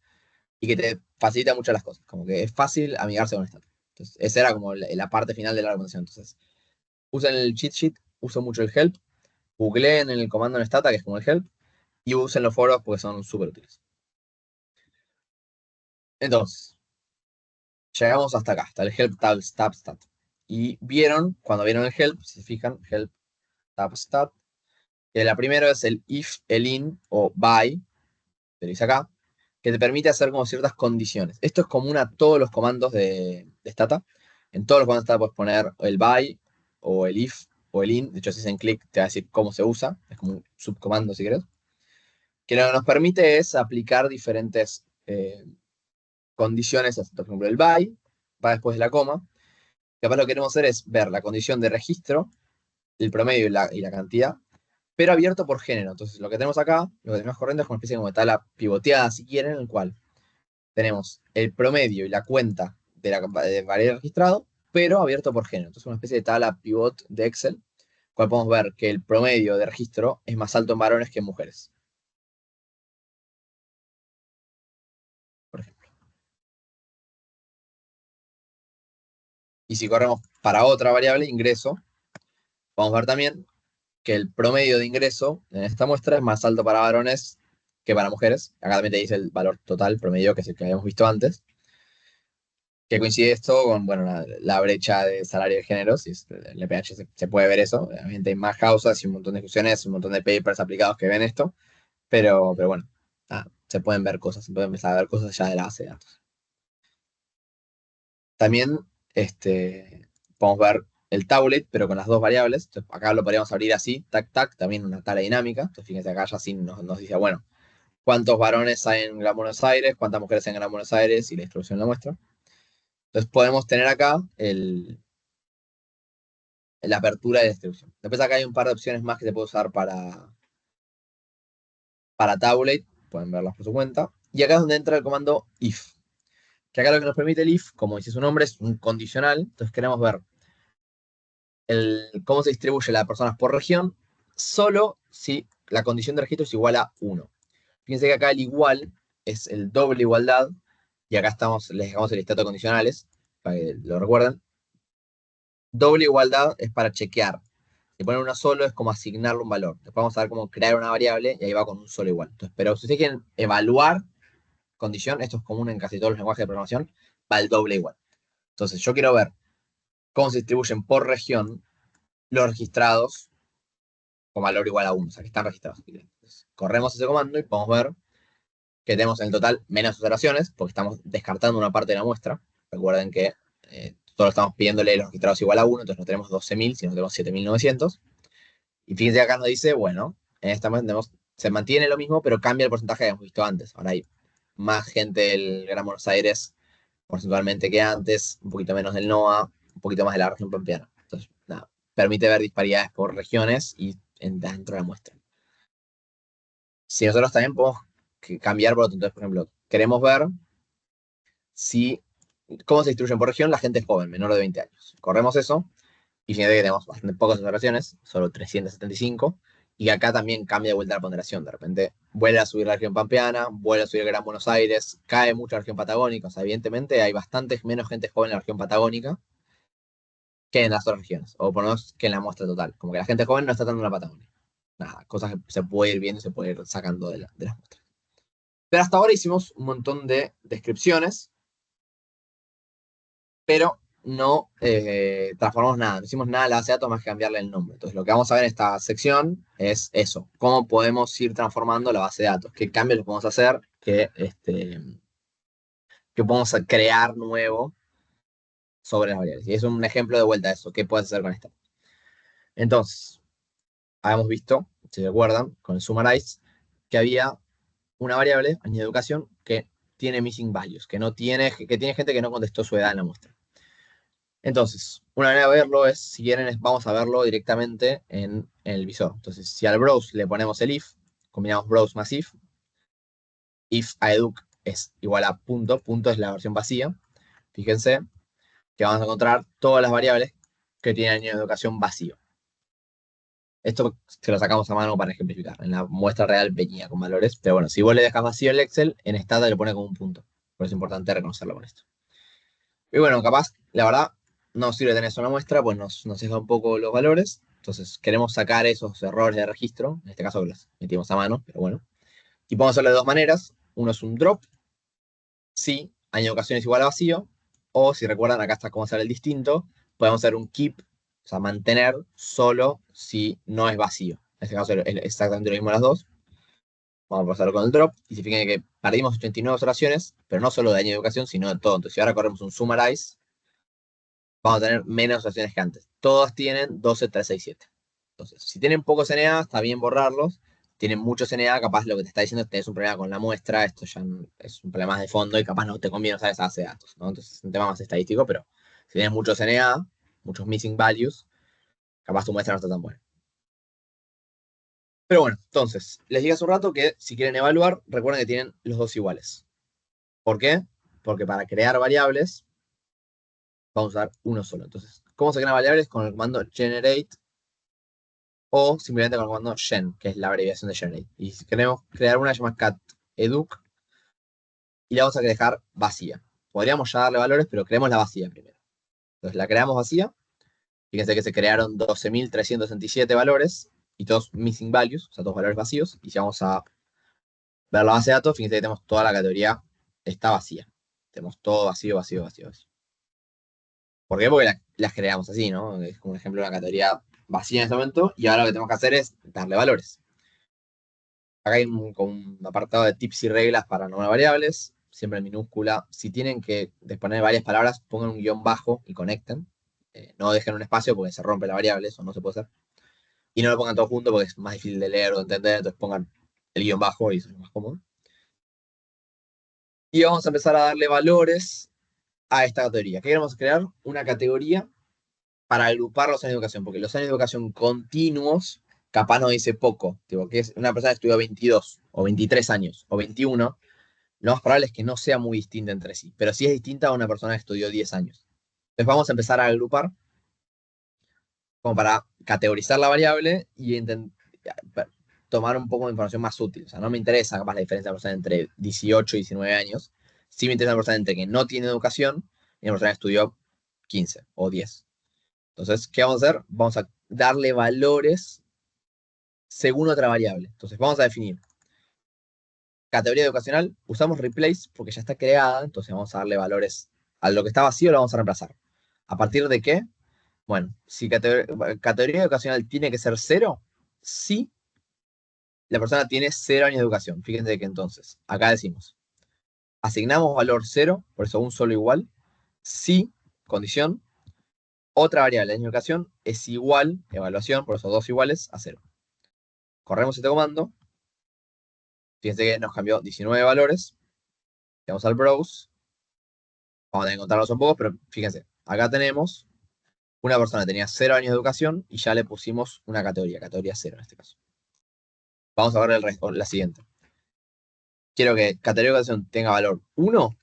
y que te facilita mucho las cosas. Como que es fácil amigarse con Stata. Entonces, esa era como la parte final de la recomendación. Entonces, usen el cheat sheet, uso mucho el help, googleen en el comando en Stata, que es como el help, y usen los foros porque son súper útiles. Entonces, llegamos hasta acá, hasta el help tab stat. Y vieron, cuando vieron el help, si se fijan, help tab stat, que la primera es el if, el in o by, te lo dice acá, que te permite hacer como ciertas condiciones. Esto es común a todos los comandos de Stata. En todos los comandos de Stata puedes poner el by o el if o el in. De hecho, si hacen clic te va a decir cómo se usa. Es como un subcomando si querés. Que lo que nos permite es aplicar diferentes condiciones. Por ejemplo, el by va después de la coma. Capaz lo que queremos hacer es ver la condición de registro, el promedio y la cantidad, pero abierto por género. Entonces, lo que tenemos acá, lo que tenemos corriendo es una especie como de tabla pivoteada, si quieren, en el cual tenemos el promedio y la cuenta de variable registrado, pero abierto por género. Entonces, una especie de tabla pivot de Excel, cual podemos ver que el promedio de registro es más alto en varones que en mujeres, por ejemplo. Y si corremos para otra variable, ingreso, vamos a ver también que el promedio de ingreso en esta muestra es más alto para varones que para mujeres. Acá también te dice el valor total promedio, que es el que habíamos visto antes. Que coincide esto con bueno, la brecha de salario de género, si es el LPH se puede ver eso, obviamente hay más causas y un montón de discusiones, un montón de papers aplicados que ven esto, pero bueno, se pueden ver cosas, se pueden empezar a ver cosas ya de la base de datos. También podemos ver el tablet, pero con las dos variables, entonces, acá lo podríamos abrir así, tac, tac, también una tabla dinámica, entonces fíjense acá ya sí nos dice, bueno, cuántos varones hay en Gran Buenos Aires, cuántas mujeres hay en Gran Buenos Aires y la distribución la muestra. Entonces podemos tener acá la apertura de distribución. Después acá hay un par de opciones más que se puede usar para tablet, pueden verlas por su cuenta. Y acá es donde entra el comando if. Que acá lo que nos permite el if, como dice su nombre, es un condicional. Entonces queremos ver cómo se distribuye las personas por región, solo si la condición de registro es igual a 1. Fíjense que acá el igual es el doble igualdad, y acá les dejamos el listado de condicionales, para que lo recuerden. Doble igualdad es para chequear. Si ponen uno solo es como asignarle un valor. Después vamos a ver cómo crear una variable y ahí va con un solo igual. Entonces, pero si ustedes quieren evaluar condición, esto es común en casi todos los lenguajes de programación, va el doble igual. Entonces yo quiero ver cómo se distribuyen por región los registrados con valor igual a 1, o sea, que están registrados. Entonces, corremos ese comando y podemos ver que tenemos en el total menos observaciones, porque estamos descartando una parte de la muestra. Recuerden que solo estamos pidiéndole los registrados igual a 1, entonces no tenemos 12.000, sino tenemos 7.900. Y fíjense que acá nos dice, bueno, en esta se mantiene lo mismo, pero cambia el porcentaje que hemos visto antes. Ahora hay más gente del Gran Buenos Aires porcentualmente que antes, un poquito menos del NOA, un poquito más de la región pampeana. Entonces, nada, permite ver disparidades por regiones y dentro de la muestra. Si nosotros también podemos cambiar por otro, entonces, por ejemplo, queremos ver cómo se distribuyen por región la gente joven, menor de 20 años. Corremos eso y fíjate que tenemos bastante pocas observaciones, solo 375, y acá también cambia de vuelta la ponderación. De repente vuelve a subir la región pampeana, vuelve a subir el Gran Buenos Aires, cae mucho la región patagónica. O sea, evidentemente hay bastante menos gente joven en la región patagónica que en las otras regiones, o por lo menos que en la muestra total. Como que la gente joven no está tanto en la Patagonia. Nada, cosas que se puede ir viendo y se puede ir sacando de las muestras. Pero hasta ahora hicimos un montón de descripciones, pero no transformamos nada, no hicimos nada a la base de datos más que cambiarle el nombre. Entonces, lo que vamos a ver en esta sección es eso, cómo podemos ir transformando la base de datos, qué cambios podemos hacer, qué podemos crear nuevo sobre las variables. Y es un ejemplo de vuelta a eso, qué puedes hacer con esto. Entonces, habíamos visto, si recuerdan, con el summarize, que había una variable, año de educación, que tiene missing values, que tiene gente que no contestó su edad en la muestra. Entonces, una manera de verlo es, si quieren, vamos a verlo directamente en el visor. Entonces, si al browse le ponemos el if, combinamos browse más if a educ es igual a punto, punto es la versión vacía. Fíjense que vamos a encontrar todas las variables que tienen año de educación vacío. Esto se lo sacamos a mano para ejemplificar. En la muestra real venía con valores, pero bueno, si vos le dejas vacío el Excel, en Stata le pone como un punto. Por eso es importante reconocerlo con esto. Y bueno, capaz, la verdad, no sirve tener eso en la muestra, pues nos deja un poco los valores. Entonces, queremos sacar esos errores de registro. En este caso los metimos a mano, pero bueno. Y podemos hacerlo de dos maneras. Uno es un drop, si año de educación es igual a vacío. O si recuerdan, acá está cómo hacer el distinto. Podemos hacer un keep, o sea, mantener solo si no es vacío. En este caso es exactamente lo mismo las dos. Vamos a pasarlo con el drop. Y se fijan que perdimos 89 observaciones, pero no solo de año de educación, sino de todo. Entonces, si ahora corremos un summarize, vamos a tener menos observaciones que antes. Todas tienen 12, 3, 6, 7. Entonces, si tienen pocos NA, está bien borrarlos. Tienen muchos NA, capaz lo que te está diciendo es que tenés un problema con la muestra. Esto ya es un problema más de fondo y capaz no te conviene usar esa base de datos, ¿no? Entonces, es un tema más estadístico, pero si tienes muchos NA, muchos missing values, capaz tu muestra no está tan buena. Pero bueno, entonces, les dije hace un rato que si quieren evaluar, recuerden que tienen los dos iguales. ¿Por qué? Porque para crear variables, vamos a usar uno solo. Entonces, ¿cómo se crean variables? Con el comando generate o simplemente con el comando gen, que es la abreviación de generate. Y si queremos crear una, se llama cat educ y la vamos a dejar vacía. Podríamos ya darle valores, pero creemos la vacía primero. Entonces la creamos vacía. Fíjense que se crearon 12.367 valores y todos missing values, o sea, todos valores vacíos. Y si vamos a ver la base de datos, fíjense que tenemos toda la categoría, está vacía. Tenemos todo vacío, vacío, vacío, vacío. ¿Por qué? Porque las creamos así, ¿no? Es como un ejemplo de una categoría vacía en este momento y ahora lo que tenemos que hacer es darle valores. Acá hay un apartado de tips y reglas para nombrar variables, siempre en minúscula. Si tienen que disponer de varias palabras, pongan un guión bajo y conecten. No dejen un espacio porque se rompe la variable, eso no se puede hacer. Y no lo pongan todo junto porque es más difícil de leer o de entender, entonces pongan el guión bajo y eso es más cómodo. Y vamos a empezar a darle valores a esta categoría. ¿Qué queremos crear? Una categoría para agrupar los años de educación, porque los años de educación continuos capaz nos dice poco. Tipo, que es una persona que estudió 22 o 23 años o 21, lo más probable es que no sea muy distinta entre sí, pero sí es distinta a una persona que estudió 10 años. Entonces vamos a empezar a agrupar como para categorizar la variable y tomar un poco de información más útil. O sea, no me interesa capaz la diferencia de una persona entre 18 y 19 años. Sí me interesa una persona entre que no tiene educación y una persona que estudió 15 o 10. Entonces, ¿qué vamos a hacer? Vamos a darle valores según otra variable. Entonces, vamos a definir categoría educacional. Usamos replace porque ya está creada. Entonces, vamos a darle valores a lo que está vacío, lo vamos a reemplazar. ¿A partir de qué? Bueno, si categoría educacional tiene que ser cero, sí, la persona tiene 0 años de educación. Fíjense que entonces, acá decimos, asignamos valor cero, por eso un solo igual, si, condición, otra variable de año de educación es igual, evaluación, por eso dos iguales a cero. Corremos este comando, fíjense que nos cambió 19 valores, vamos al browse, vamos a tener que contarlos un poco, pero fíjense, acá tenemos una persona que tenía 0 años de educación y ya le pusimos una categoría cero en este caso. Vamos a ver la siguiente. Quiero que categoría de educación tenga valor 1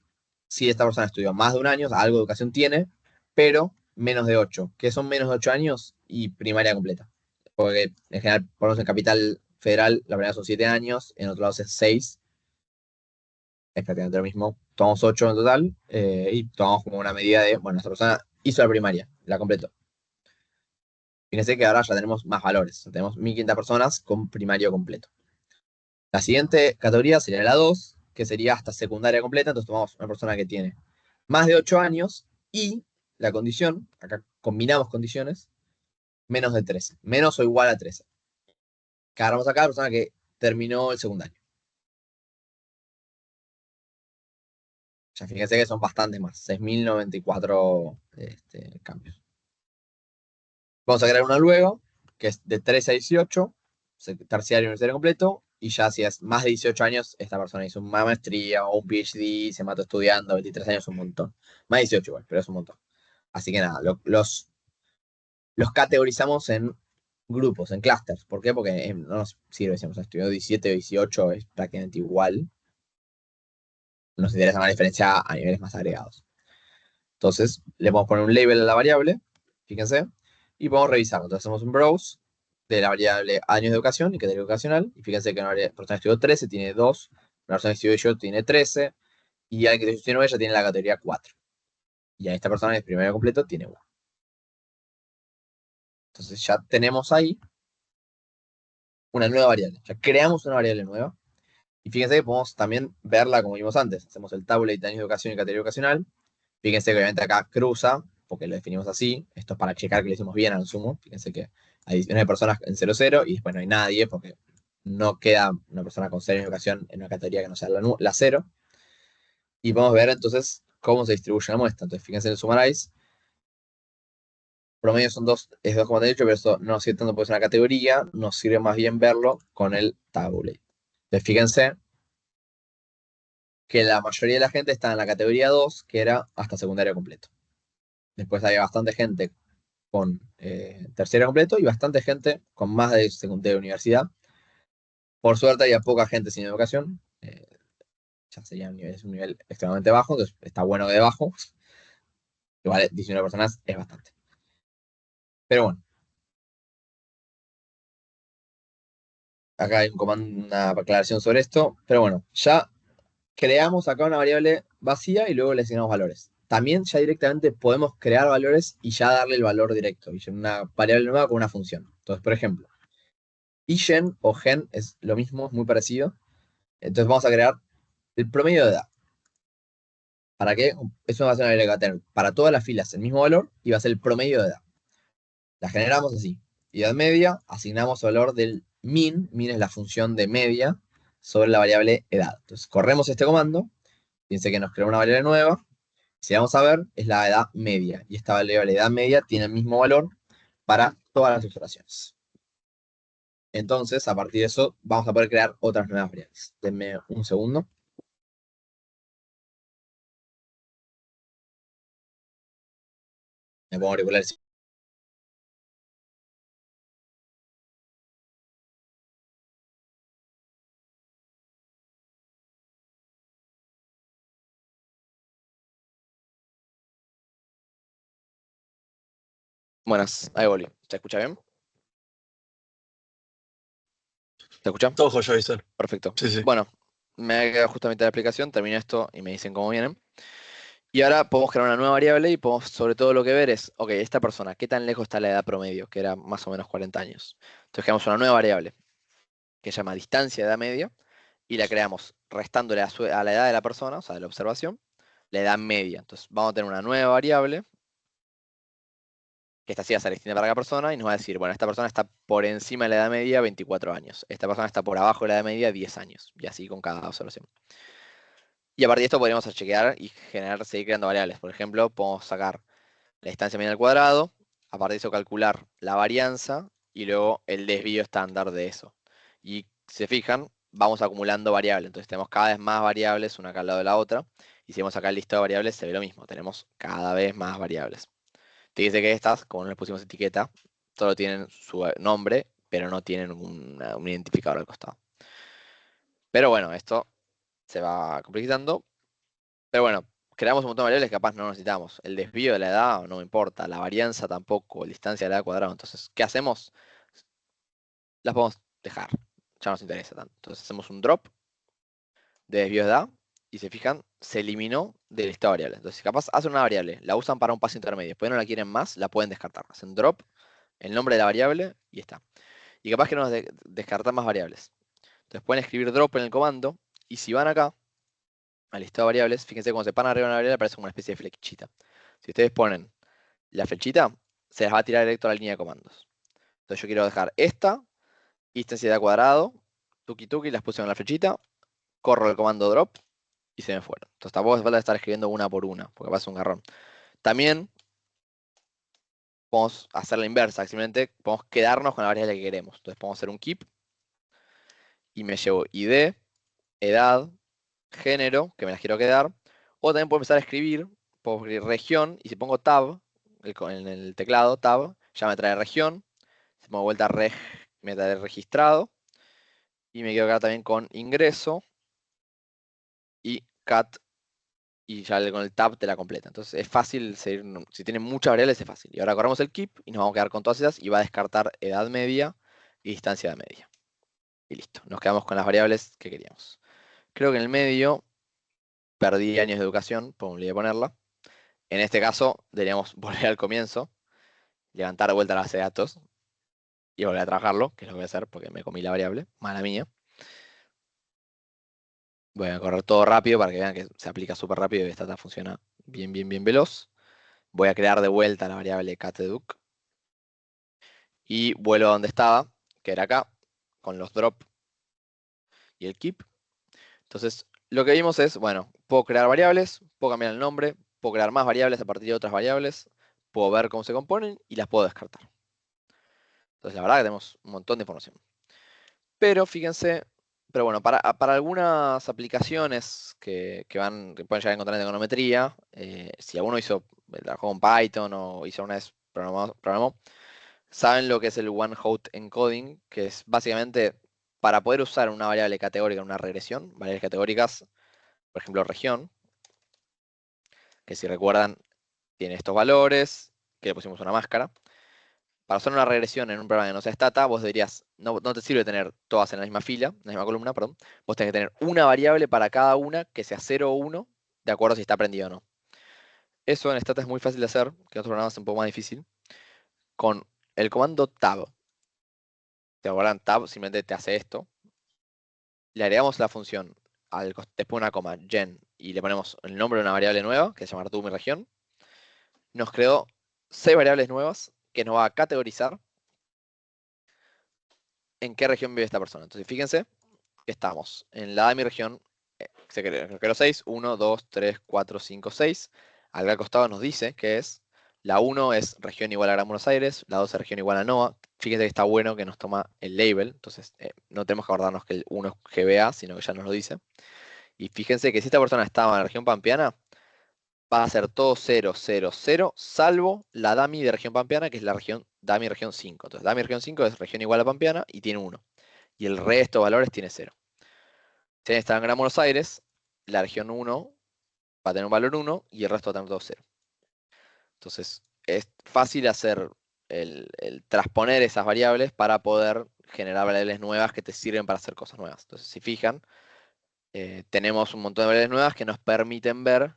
si esta persona estudió más de un año, algo de educación tiene, pero menos de 8. ¿Qué son menos de 8 años? Y primaria completa. Porque en general, por lo menos en Capital Federal, la primera son 7 años, en otros lados es 6. Es prácticamente lo mismo. Tomamos 8 en total y tomamos como una medida de, bueno, esta persona hizo la primaria, la completó. Fíjense que ahora ya tenemos más valores. Tenemos 1500 personas con primario completo. La siguiente categoría sería la 2, que sería hasta secundaria completa. Entonces tomamos una persona que tiene más de 8 años y la condición, acá combinamos condiciones, menos de 13. Menos o igual a 13. Agarramos acá a la persona que terminó el secundario. Ya fíjense que son bastantes más. 6.094 cambios. Vamos a crear una luego, que es de 13 a 18, terciario universitario completo, y ya si es más de 18 años, esta persona hizo una maestría o un PhD, se mató estudiando, 23 años es un montón. Más de 18 igual, pero es un montón. Así que nada, los categorizamos en grupos, en clusters. ¿Por qué? Porque no nos sirve si hemos estudiado 17 o 18, es prácticamente igual. Nos interesa una diferencia a niveles más agregados. Entonces, le podemos poner un label a la variable, fíjense, y podemos revisarlo. Entonces, hacemos un browse de la variable años de educación y categoría educacional. Y fíjense que una persona que estudió 13 tiene 2, una persona que estudió 18 tiene 13, y alguien que estudió 19 ya tiene la categoría 4. Y a esta persona que es primario completo tiene 1. Entonces, ya tenemos ahí una nueva variable. Ya creamos una variable nueva. Y fíjense que podemos también verla como vimos antes. Hacemos el tabulate de años de educación y categoría educacional. Fíjense que obviamente acá cruza, porque lo definimos así. Esto es para checar que lo hicimos bien al sumo. Fíjense que hay 19 personas en 00 y después no hay nadie, porque no queda una persona con 0 en educación en una categoría que no sea la 0. Y podemos ver entonces cómo se distribuye la muestra. Entonces, fíjense en el summarize. Promedio son 2, es 2,38, pero eso no nos sirve tanto porque es una categoría, nos sirve más bien verlo con el tabulate. Entonces, fíjense que la mayoría de la gente está en la categoría 2, que era hasta secundario completo. Después hay bastante gente con tercero completo y bastante gente con más de secundaria universidad. Por suerte hay poca gente sin educación. Ya sería un nivel extremadamente bajo, entonces está bueno que de bajo. Igual 19 personas es bastante. Pero bueno, acá hay una aclaración sobre esto. Pero bueno, ya creamos acá una variable vacía y luego le asignamos valores. También ya directamente podemos crear valores y ya darle el valor directo. Y una variable nueva con una función. Entonces, por ejemplo, iGen o gen es lo mismo, es muy parecido. Entonces vamos a crear el promedio de edad. ¿Para qué? Eso va a ser una variable que va a tener para todas las filas el mismo valor y va a ser el promedio de edad. La generamos así. Edad media, asignamos valor del min. Min es la función de media sobre la variable edad. Entonces corremos este comando. Fíjense que nos creó una variable nueva. Si vamos a ver, es la edad media. Y esta variable edad media tiene el mismo valor para todas las observaciones. Entonces, a partir de eso, vamos a poder crear otras nuevas variables. Denme un segundo. Me pongo auriculares. Buenas, ahí volví. ¿Se escucha bien? ¿Se escucha? Todo joya, Víctor. Perfecto. Sí, sí. Bueno, me ha quedado justamente la explicación, termino esto y me dicen cómo vienen. Y ahora podemos crear una nueva variable y podemos sobre todo lo que ver es, ok, esta persona, ¿qué tan lejos está la edad promedio? Que era más o menos 40 años. Entonces creamos una nueva variable que se llama distancia de edad media y la creamos restándole a la edad de la persona, o sea, de la observación, la edad media. Entonces vamos a tener una nueva variable que esta sí va a ser distinta para cada persona y nos va a decir, bueno, esta persona está por encima de la edad media 24 años, esta persona está por abajo de la edad media 10 años, y así con cada observación. Y a partir de esto podríamos chequear y seguir creando variables. Por ejemplo, podemos sacar la distancia media al cuadrado, a partir de eso calcular la varianza y luego el desvío estándar de eso. Y si se fijan, vamos acumulando variables, entonces tenemos cada vez más variables una acá al lado de la otra, y si vemos acá el listado de variables se ve lo mismo, tenemos cada vez más variables. Fíjese que estas, como no les pusimos etiqueta, solo tienen su nombre, pero no tienen un identificador al costado. Pero bueno, esto se va complicando. Pero bueno, creamos un montón de variables que capaz no necesitamos. El desvío de la edad no me importa, la varianza tampoco, la distancia de la edad cuadrada. Entonces, ¿qué hacemos? Las podemos dejar, ya no nos interesa tanto. Entonces hacemos un drop de desvío de edad y se fijan, se eliminó del listado de variables. Entonces, si capaz hacen una variable, la usan para un paso intermedio, después no la quieren más, la pueden descartar. Hacen drop, el nombre de la variable y está. Y capaz que no descartar más variables. Entonces pueden escribir drop en el comando y si van acá al listado de variables, fíjense cuando se paran arriba de una variable aparece como una especie de flechita. Si ustedes ponen la flechita, se les va a tirar directo a la línea de comandos. Entonces yo quiero dejar esta, instancia de cuadrado, tuki tuki, las puse en la flechita, corro el comando drop y se me fueron. Entonces tampoco hace falta estar escribiendo una por una, porque pasa un garrón. También podemos hacer la inversa, simplemente podemos quedarnos con la variable que queremos. Entonces podemos hacer un keep y me llevo ID, edad, género, que me las quiero quedar, o también puedo empezar a escribir, puedo escribir región, y si pongo tab en el teclado, tab, ya me trae región, si pongo vuelta reg, me trae registrado, y me quedo acá también con ingreso, y cat, y ya con el tab te la completa. Entonces es fácil seguir, si tienen muchas variables es fácil. Y ahora corremos el keep, y nos vamos a quedar con todas esas, y va a descartar edad media y distancia de media. Y listo, nos quedamos con las variables que queríamos. Creo que en el medio perdí años de educación, pues olvidé ponerla. En este caso, deberíamos volver al comienzo, levantar de vuelta la base de datos y volver a trabajarlo, que es lo que voy a hacer porque me comí la variable, mala mía. Voy a correr todo rápido para que vean que se aplica súper rápido y esta data funciona bien, bien, bien veloz. Voy a crear de vuelta la variable catEduc y vuelvo a donde estaba, que era acá, con los drop y el keep. Entonces, lo que vimos es, bueno, puedo crear variables, puedo cambiar el nombre, puedo crear más variables a partir de otras variables, puedo ver cómo se componen y las puedo descartar. Entonces, la verdad que tenemos un montón de información. Pero fíjense, pero bueno, para algunas aplicaciones que pueden llegar a encontrar en econometría, si alguno trabajó con Python o hizo una vez programó, saben lo que es el one-hot encoding, que es básicamente para poder usar una variable categórica en una regresión, variables categóricas, por ejemplo, región, que si recuerdan tiene estos valores, que le pusimos una máscara. Para hacer una regresión en un programa que no sea Stata, vos deberías, no te sirve tener todas en la misma fila, en la misma columna, perdón. Vos tenés que tener una variable para cada una que sea 0 o 1, de acuerdo a si está prendido o no. Eso en Stata es muy fácil de hacer, que en otros programas es un poco más difícil. Con el comando tab. ¿Te acuerdan? Tab simplemente te hace esto. Le agregamos la función, después una coma, gen, y le ponemos el nombre de una variable nueva, que se llama tu mi región. Nos creó 6 variables nuevas que nos va a categorizar en qué región vive esta persona. Entonces, fíjense que estamos en la de mi región, se creó 6, 1, 2, 3, 4, 5, 6. Acá al costado nos dice que es, la 1 es región igual a Gran Buenos Aires, la 2 es región igual a NOA. Fíjense que está bueno que nos toma el label, entonces no tenemos que acordarnos que el 1 es GBA, sino que ya nos lo dice. Y fíjense que si esta persona estaba en la región pampeana, va a ser todo 0, 0, 0, salvo la DAMI de región pampeana, que es la región DAMI región 5. Entonces, DAMI región 5 es región igual a pampeana y tiene 1. Y el resto de valores tiene 0. Si está en Gran Buenos Aires, la región 1 va a tener un valor 1 y el resto va a tener todo 0. Entonces, es fácil hacer el transponer esas variables para poder generar variables nuevas que te sirven para hacer cosas nuevas. Entonces, si fijan, tenemos un montón de variables nuevas que nos permiten ver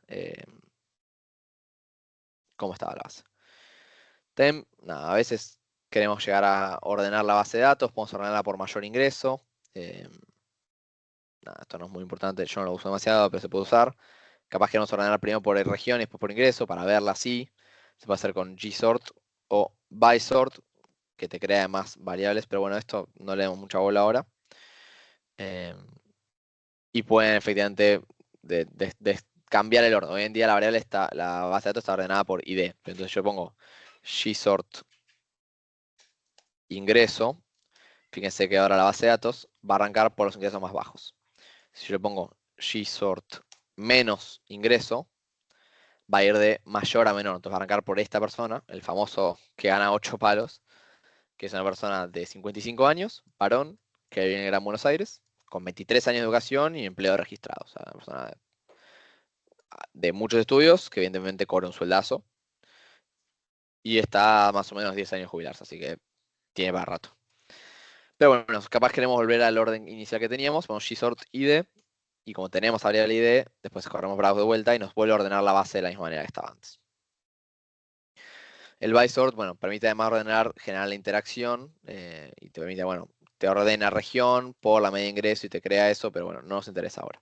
cómo estaba la base. Nada, a veces queremos llegar a ordenar la base de datos, podemos ordenarla por mayor ingreso. Nada, esto no es muy importante, yo no lo uso demasiado, pero se puede usar. Capaz queremos ordenar primero por región y después por ingreso, para verla así. Se puede hacer con gsort o bysort, que te crea más variables, pero bueno, esto no le damos mucha bola ahora. Y pueden efectivamente cambiar el orden. Hoy en día la variable la base de datos está ordenada por ID. Entonces yo pongo gsort ingreso. Fíjense que ahora la base de datos va a arrancar por los ingresos más bajos. Si yo le pongo gsort menos ingreso, va a ir de mayor a menor. Entonces va a arrancar por esta persona, el famoso que gana 8 palos, que es una persona de 55 años, varón, que vive en Gran Buenos Aires, con 23 años de educación y empleo registrado. O sea, una persona de muchos estudios, que evidentemente cobra un sueldazo, y está más o menos 10 años jubilarse, así que tiene para rato. Pero bueno, capaz queremos volver al orden inicial que teníamos, ponemos gsort id, y como tenemos la variable id, después corremos browse de vuelta y nos vuelve a ordenar la base de la misma manera que estaba antes. El bysort, bueno, permite además ordenar, generar la interacción, y te permite, bueno, te ordena región por la media de ingreso y te crea eso, pero bueno, no nos interesa ahora.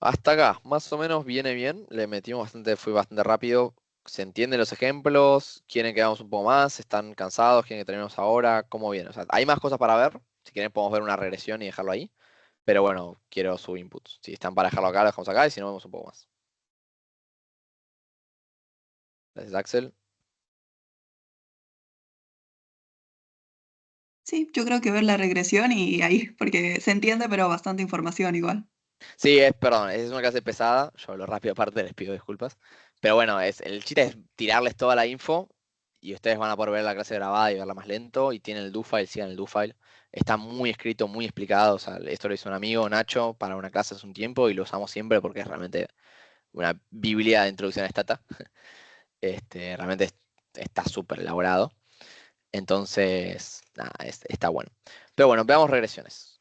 Hasta acá, más o menos viene bien, le metimos bastante, fui bastante rápido, se entienden los ejemplos, quieren que hagamos un poco más, están cansados, quieren que terminemos ahora, ¿cómo viene? O sea, hay más cosas para ver, si quieren podemos ver una regresión y dejarlo ahí, pero bueno, quiero su input, si están para dejarlo acá, lo dejamos acá y si no, vemos un poco más. Gracias, Axel. Sí, yo creo que ver la regresión y ahí, porque se entiende, pero bastante información igual. Sí, perdón, es una clase pesada, yo hablo rápido aparte, les pido disculpas. Pero bueno, el chiste es tirarles toda la info y ustedes van a poder ver la clase grabada y verla más lento. Y tienen el do file, sigan el do file. Está muy escrito, muy explicado. O sea, esto lo hizo un amigo, Nacho, para una clase hace un tiempo y lo usamos siempre porque es realmente una biblia de introducción a Stata. Realmente está súper elaborado. Entonces, nada, está bueno. Pero bueno, veamos regresiones.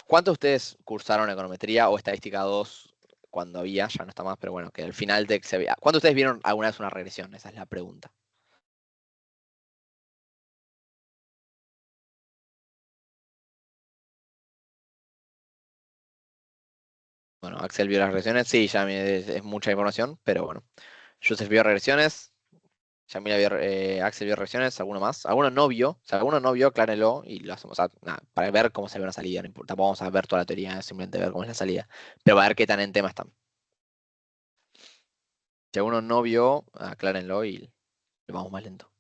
¿Cuántos de ustedes cursaron econometría o estadística 2 cuando había? Ya no está más, pero bueno, que al final de que se veía. ¿Cuántos de ustedes vieron alguna vez una regresión? Esa es la pregunta. Bueno, Axel vio las regresiones. Sí, ya es mucha información, pero bueno. Joseph vio regresiones. Yamila vio, Axel vio regresiones. ¿Alguno más? ¿Alguno no vio? Si alguno no vio, aclárenlo y lo hacemos. Nada, para ver cómo se ve una salida. No importa, tampoco vamos a ver toda la teoría, simplemente ver cómo es la salida. Pero para ver qué tan en tema están. Si alguno no vio, aclárenlo y lo vamos más lento.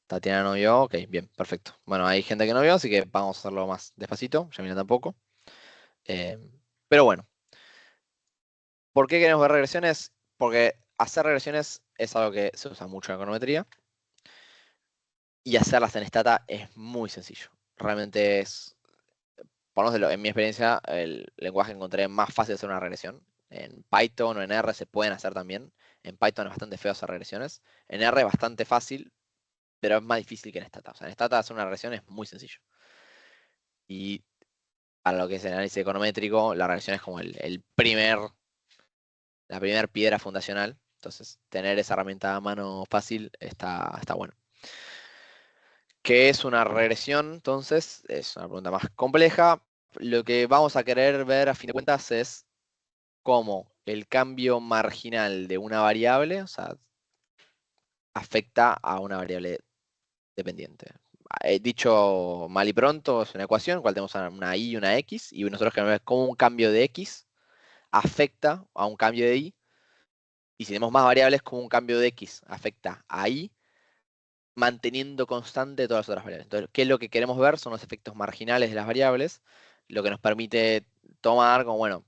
Tatiana no vio, ok, bien, perfecto. Bueno, hay gente que no vio, así que vamos a hacerlo más despacito. Yamila tampoco. Eh, pero bueno, ¿por qué queremos ver regresiones? Porque hacer regresiones es algo que se usa mucho en econometría. Y hacerlas en Stata es muy sencillo. Realmente es, por lo menos en mi experiencia, el lenguaje que encontré más fácil de hacer una regresión. En Python o en R se pueden hacer también. En Python es bastante feo hacer regresiones. En R es bastante fácil, pero es más difícil que en Stata. O sea, en Stata hacer una regresión es muy sencillo. Y para lo que es el análisis econométrico, la regresión es como la primera piedra fundacional. Entonces, tener esa herramienta a mano fácil está bueno. ¿Qué es una regresión? Entonces, es una pregunta más compleja. Lo que vamos a querer ver a fin de cuentas es cómo el cambio marginal de una variable, o sea, afecta a una variable dependiente. Dicho mal y pronto, es una ecuación en la cual tenemos una y y una x, y nosotros queremos ver cómo un cambio de x afecta a un cambio de y, y si tenemos más variables, cómo un cambio de x afecta a y, manteniendo constante todas las otras variables. Entonces, ¿qué es lo que queremos ver? Son los efectos marginales de las variables, lo que nos permite tomar como, bueno,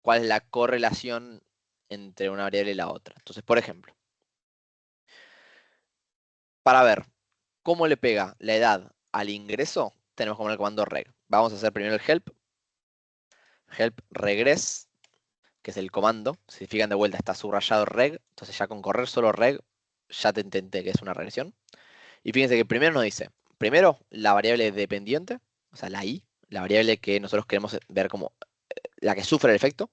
cuál es la correlación entre una variable y la otra. Entonces, por ejemplo, para ver cómo le pega la edad al ingreso, tenemos como el comando reg. Vamos a hacer primero el help regress, que es el comando. Si se fijan de vuelta, está subrayado reg. Entonces ya con correr solo reg, ya te intenté que es una regresión. Y fíjense que primero nos dice, primero la variable dependiente, o sea, la i, la variable que nosotros queremos ver como la que sufre el efecto.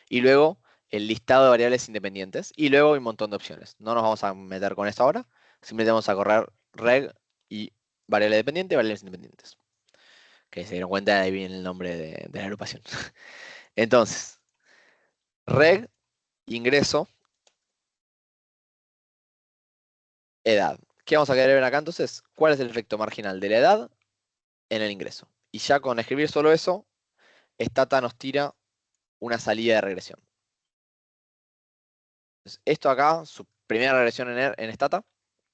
Y luego el listado de variables independientes. Y luego un montón de opciones. No nos vamos a meter con esto ahora. Simplemente vamos a correr reg y variable dependiente y variables independientes. Que se dieron cuenta, ahí viene el nombre de la agrupación. Entonces, reg, ingreso, edad. ¿Qué vamos a querer ver acá entonces? ¿Cuál es el efecto marginal de la edad en el ingreso? Y ya con escribir solo eso, Stata nos tira una salida de regresión. Entonces, esto acá, su primera regresión en Stata.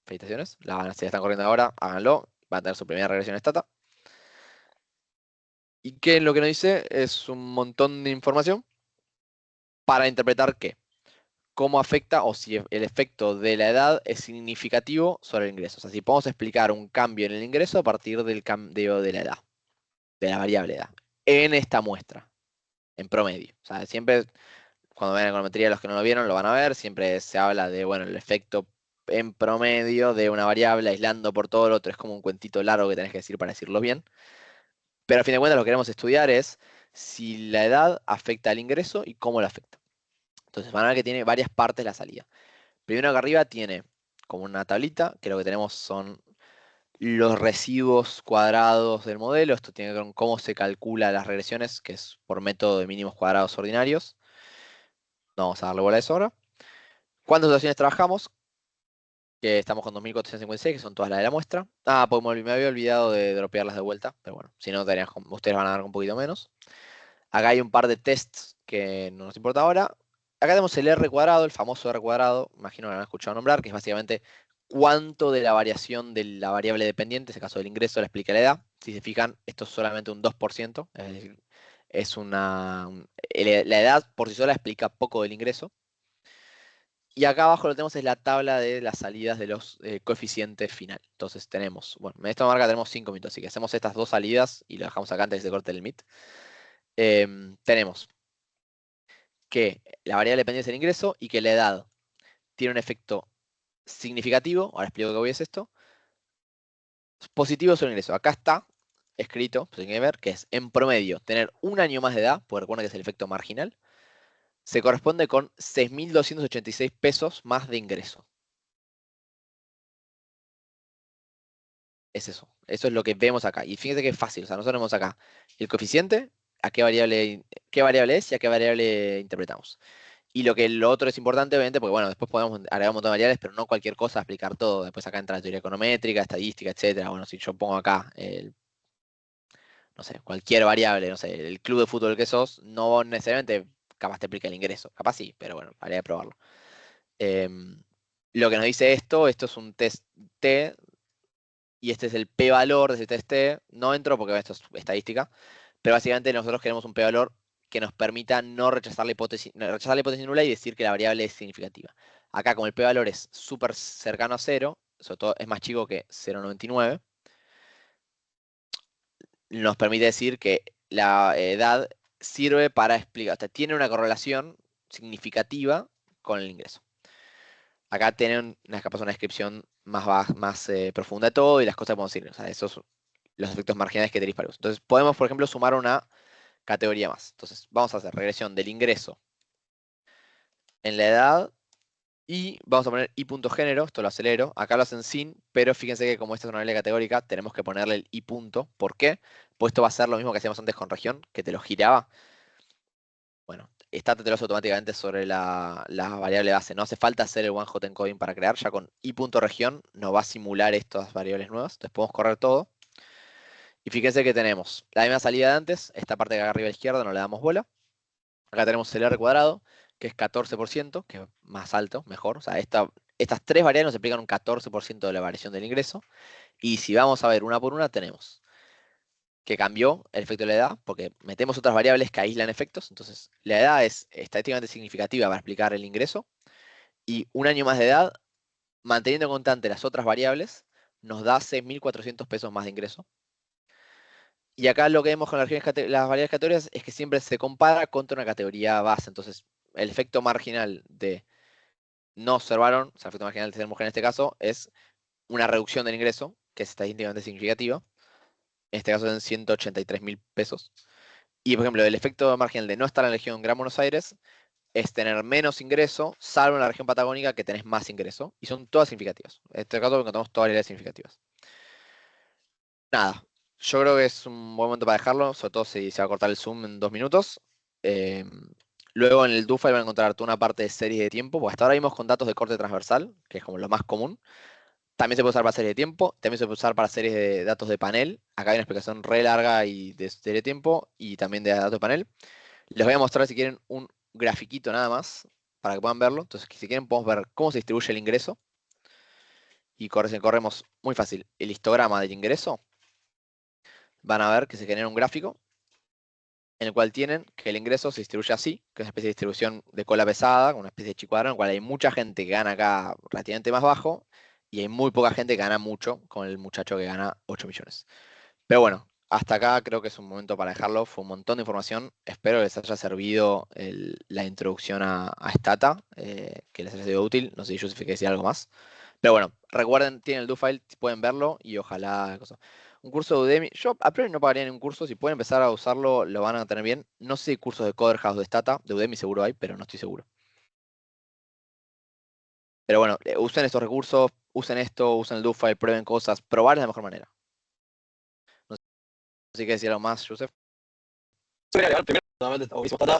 Felicitaciones. Si la están corriendo ahora, háganlo. Va a tener su primera regresión en Stata. Y que lo que nos dice es un montón de información para interpretar qué. Cómo afecta o si el efecto de la edad es significativo sobre el ingreso. O sea, si podemos explicar un cambio en el ingreso a partir del cambio de la edad, de la variable edad, en esta muestra, en promedio. O sea, siempre, cuando ven econometría, los que no lo vieron lo van a ver, siempre se habla de, bueno, el efecto en promedio de una variable aislando por todo lo otro. Es como un cuentito largo que tenés que decir para decirlo bien. Pero a fin de cuentas lo que queremos estudiar es si la edad afecta al ingreso y cómo lo afecta. Entonces van a ver que tiene varias partes la salida. Primero acá arriba tiene como una tablita, que lo que tenemos son los residuos cuadrados del modelo. Esto tiene que ver con cómo se calcula las regresiones, que es por método de mínimos cuadrados ordinarios. No vamos a darle bola a eso ahora. ¿Cuántas situaciones trabajamos? Que estamos con 2456, que son todas las de la muestra. Ah, pues me había olvidado de dropearlas de vuelta, pero bueno, si no, ustedes van a dar un poquito menos. Acá hay un par de tests que no nos importa ahora. Acá tenemos el R cuadrado, el famoso R cuadrado, imagino que lo han escuchado nombrar, que es básicamente cuánto de la variación de la variable dependiente, en este caso del ingreso, le explica la edad. Si se fijan, esto es solamente un 2%, es decir, la edad por sí sola explica poco del ingreso. Y acá abajo lo tenemos es la tabla de las salidas de los coeficientes final. Entonces tenemos, bueno, en esta marca tenemos 5 minutos, así que hacemos estas dos salidas y lo dejamos acá antes de que se corte el Meet. Tenemos que la variable depende del ingreso y que la edad tiene un efecto significativo, ahora explico qué voy a es esto, positivo sobre el ingreso. Acá está escrito, pues hay que ver, que es en promedio tener un año más de edad, porque recuerden que es el efecto marginal, se corresponde con 6.286 pesos más de ingreso. Es eso. Eso es lo que vemos acá. Y fíjense que es fácil. O sea, nosotros vemos acá el coeficiente, a qué variable es y a qué variable interpretamos. Y lo otro es importante, obviamente, porque bueno, después podemos agregar un montón de variables, pero no cualquier cosa, explicar todo. Después acá entra la teoría econométrica, estadística, etcétera. Bueno, si yo pongo acá, no sé, cualquier variable, no sé, el club de fútbol que sos, no necesariamente capaz te explica el ingreso. Capaz sí, pero bueno, habría que probarlo. Lo que nos dice esto es un test T, y este es el p-valor de ese test T. No entro porque esto es estadística, pero básicamente nosotros queremos un p-valor que nos permita no rechazar la hipótesis nula y decir que la variable es significativa. Acá, como el p-valor es súper cercano a 0, sobre todo es más chico que 0,99, nos permite decir que la edad sirve para explicar, o sea, tiene una correlación significativa con el ingreso. Acá tienen capaz una descripción más profunda de todo y las cosas que podemos decir. O sea, esos son los efectos marginales que tenéis para uso. Entonces, podemos, por ejemplo, sumar una categoría más. Entonces, vamos a hacer regresión del ingreso en la edad y vamos a poner i.género, esto lo acelero. Acá lo hacen sin, pero fíjense que como esta es una variable categórica, tenemos que ponerle el i. ¿Por qué? Pues esto va a ser lo mismo que hacíamos antes con región, que te lo giraba. Bueno, Stata te lo hace automáticamente sobre la variable base. No hace falta hacer el one-hot encoding para crear. Ya con i.región nos va a simular estas variables nuevas. Entonces podemos correr todo. Y fíjense que tenemos la misma salida de antes. Esta parte de acá arriba a la izquierda no le damos bola. Acá tenemos el R cuadrado, que es 14%, que es más alto, mejor. O sea, estas tres variables nos explican un 14% de la variación del ingreso. Y si vamos a ver una por una, tenemos que cambió el efecto de la edad, porque metemos otras variables que aíslan efectos. Entonces, la edad es estadísticamente significativa para explicar el ingreso. Y un año más de edad, manteniendo constante las otras variables, nos da 6.400 pesos más de ingreso. Y acá lo que vemos con las variables categorías es que siempre se compara contra una categoría base. Entonces, el efecto marginal de no observaron, o sea, el efecto marginal de ser mujer en este caso, es una reducción del ingreso, que es estadísticamente significativa. En este caso en 183.000 pesos. Y, por ejemplo, el efecto marginal de no estar en la región Gran Buenos Aires es tener menos ingreso, salvo en la región patagónica que tenés más ingreso. Y son todas significativas. En este caso encontramos todas variables significativas. Nada, yo creo que es un buen momento para dejarlo, sobre todo si se va a cortar el Zoom en 2 minutos. Eh, Luego en el DoFi van a encontrar toda una parte de serie de tiempo, porque hasta ahora vimos con datos de corte transversal, que es como lo más común. También se puede usar para serie de tiempo, también se puede usar para series de datos de panel. Acá hay una explicación re larga y de serie de tiempo y también de datos de panel. Les voy a mostrar si quieren un grafiquito nada más para que puedan verlo. Entonces, si quieren podemos ver cómo se distribuye el ingreso. Y corremos muy fácil el histograma del ingreso. Van a ver que se genera un gráfico en el cual tienen que el ingreso se distribuye así, que es una especie de distribución de cola pesada, una especie de chicuadro, en el cual hay mucha gente que gana acá relativamente más bajo y hay muy poca gente que gana mucho con el muchacho que gana 8 millones. Pero bueno, hasta acá creo que es un momento para dejarlo. Fue un montón de información. Espero que les haya servido la introducción a Stata, que les haya sido útil. No sé si Joseph quiere decir algo más. Pero bueno, recuerden, tienen el DoFile, pueden verlo y ojalá. Un curso de Udemy. Yo a priori no pagaría ningún curso. Si pueden empezar a usarlo, lo van a tener bien. No sé si cursos de Coder House de Stata. De Udemy seguro hay, pero no estoy seguro. Pero bueno, usen estos recursos, usen esto, usen el DoFile, prueben cosas. Probar es la mejor manera. No sé si quieres decir algo más, Joseph. Voy a agregar primero, nuevamente está buenísimo, Stata.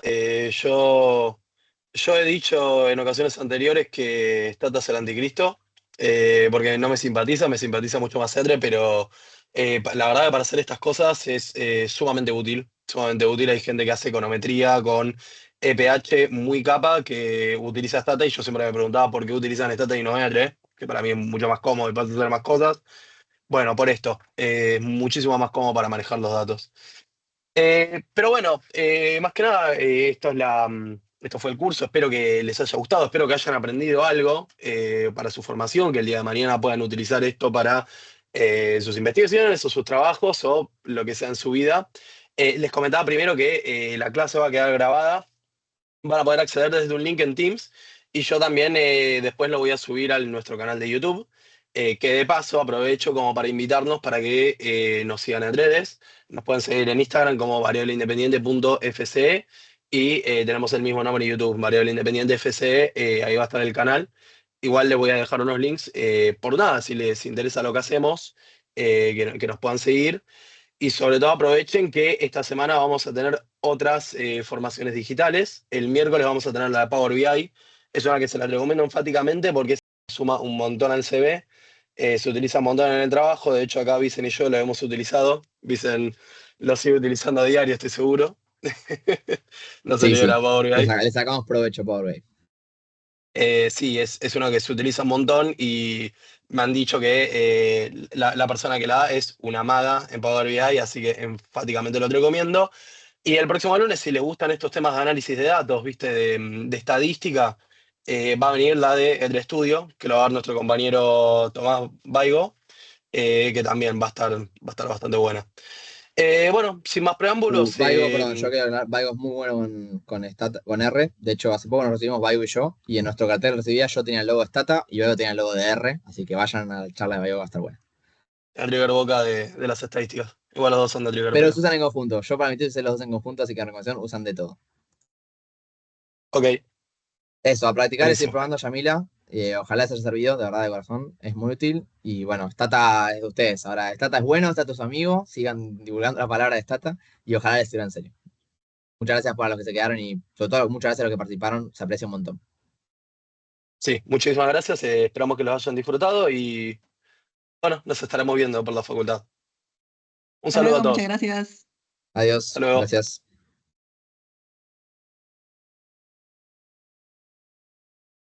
Yo he dicho en ocasiones anteriores que Stata es el anticristo, porque no me simpatiza mucho más Cetre, pero la verdad que para hacer estas cosas es sumamente útil, sumamente útil. Hay gente que hace econometría con EPH muy capa que utiliza Stata y yo siempre me preguntaba por qué utilizan Stata y no R, que para mí es mucho más cómodo y puedes hacer más cosas. Bueno, por esto, muchísimo más cómodo para manejar los datos. Pero bueno, más que nada, esto fue el curso. Espero que les haya gustado, espero que hayan aprendido algo para su formación, que el día de mañana puedan utilizar esto para sus investigaciones o sus trabajos o lo que sea en su vida. Les comentaba primero que la clase va a quedar grabada, van a poder acceder desde un link en Teams y yo también después lo voy a subir a nuestro canal de YouTube, que de paso aprovecho como para invitarnos para que nos sigan en redes. Nos pueden seguir en Instagram como variableindependiente.fce y tenemos el mismo nombre en YouTube, Variable Independiente FCE, ahí va a estar el canal. Igual les voy a dejar unos links por nada, si les interesa lo que hacemos, que nos puedan seguir. Y sobre todo aprovechen que esta semana vamos a tener otras formaciones digitales. El miércoles vamos a tener la de Power BI. Es una que se la recomiendo enfáticamente porque se suma un montón al CV. Se utiliza un montón en el trabajo. De hecho, acá Vicen y yo lo hemos utilizado. Vicen lo sigue utilizando a diario, estoy seguro. No se Sí, libera sí. Power BI. Le sacamos provecho, pobre. Sí, es uno que se utiliza un montón y me han dicho que la persona que la da es una maga en Power BI, así que enfáticamente lo recomiendo. Y el próximo lunes, si les gustan estos temas de análisis de datos, viste, de estadística, va a venir la de el estudio, que lo va a dar nuestro compañero Tomás Baigo, que también va a estar bastante buena. Bueno, sin más preámbulos, Vaigo, perdón, yo quiero hablar. Vaigo es muy bueno con R. De hecho, hace poco nos recibimos Vaigo y yo. Y en nuestro cartel recibía yo tenía el logo de Stata y Vaigo tenía el logo de R. Así que vayan a la charla de Vaigo, va a estar buena. el River Boca de las estadísticas. Igual los dos son de River, Pero pero. se usan en conjunto. Yo para mí usé los dos en conjunto, así que en recomendación usan de todo. Ok, Eso, a practicar y seguir buenísimo. probando, Yamila. Ojalá les haya servido, de verdad, de corazón. Es muy útil. Y bueno, Stata es de ustedes. Ahora, Stata es bueno, Stata es su amigo. Sigan divulgando la palabra de Stata y ojalá les sirva en serio. Muchas gracias por los que se quedaron y sobre todo muchas gracias a los que participaron. Se aprecia un montón. Sí, muchísimas gracias. Esperamos que los hayan disfrutado y bueno, nos estaremos viendo por la facultad. Un Hasta saludo a luego, muchas todos. gracias. Hasta Adiós. luego. Gracias.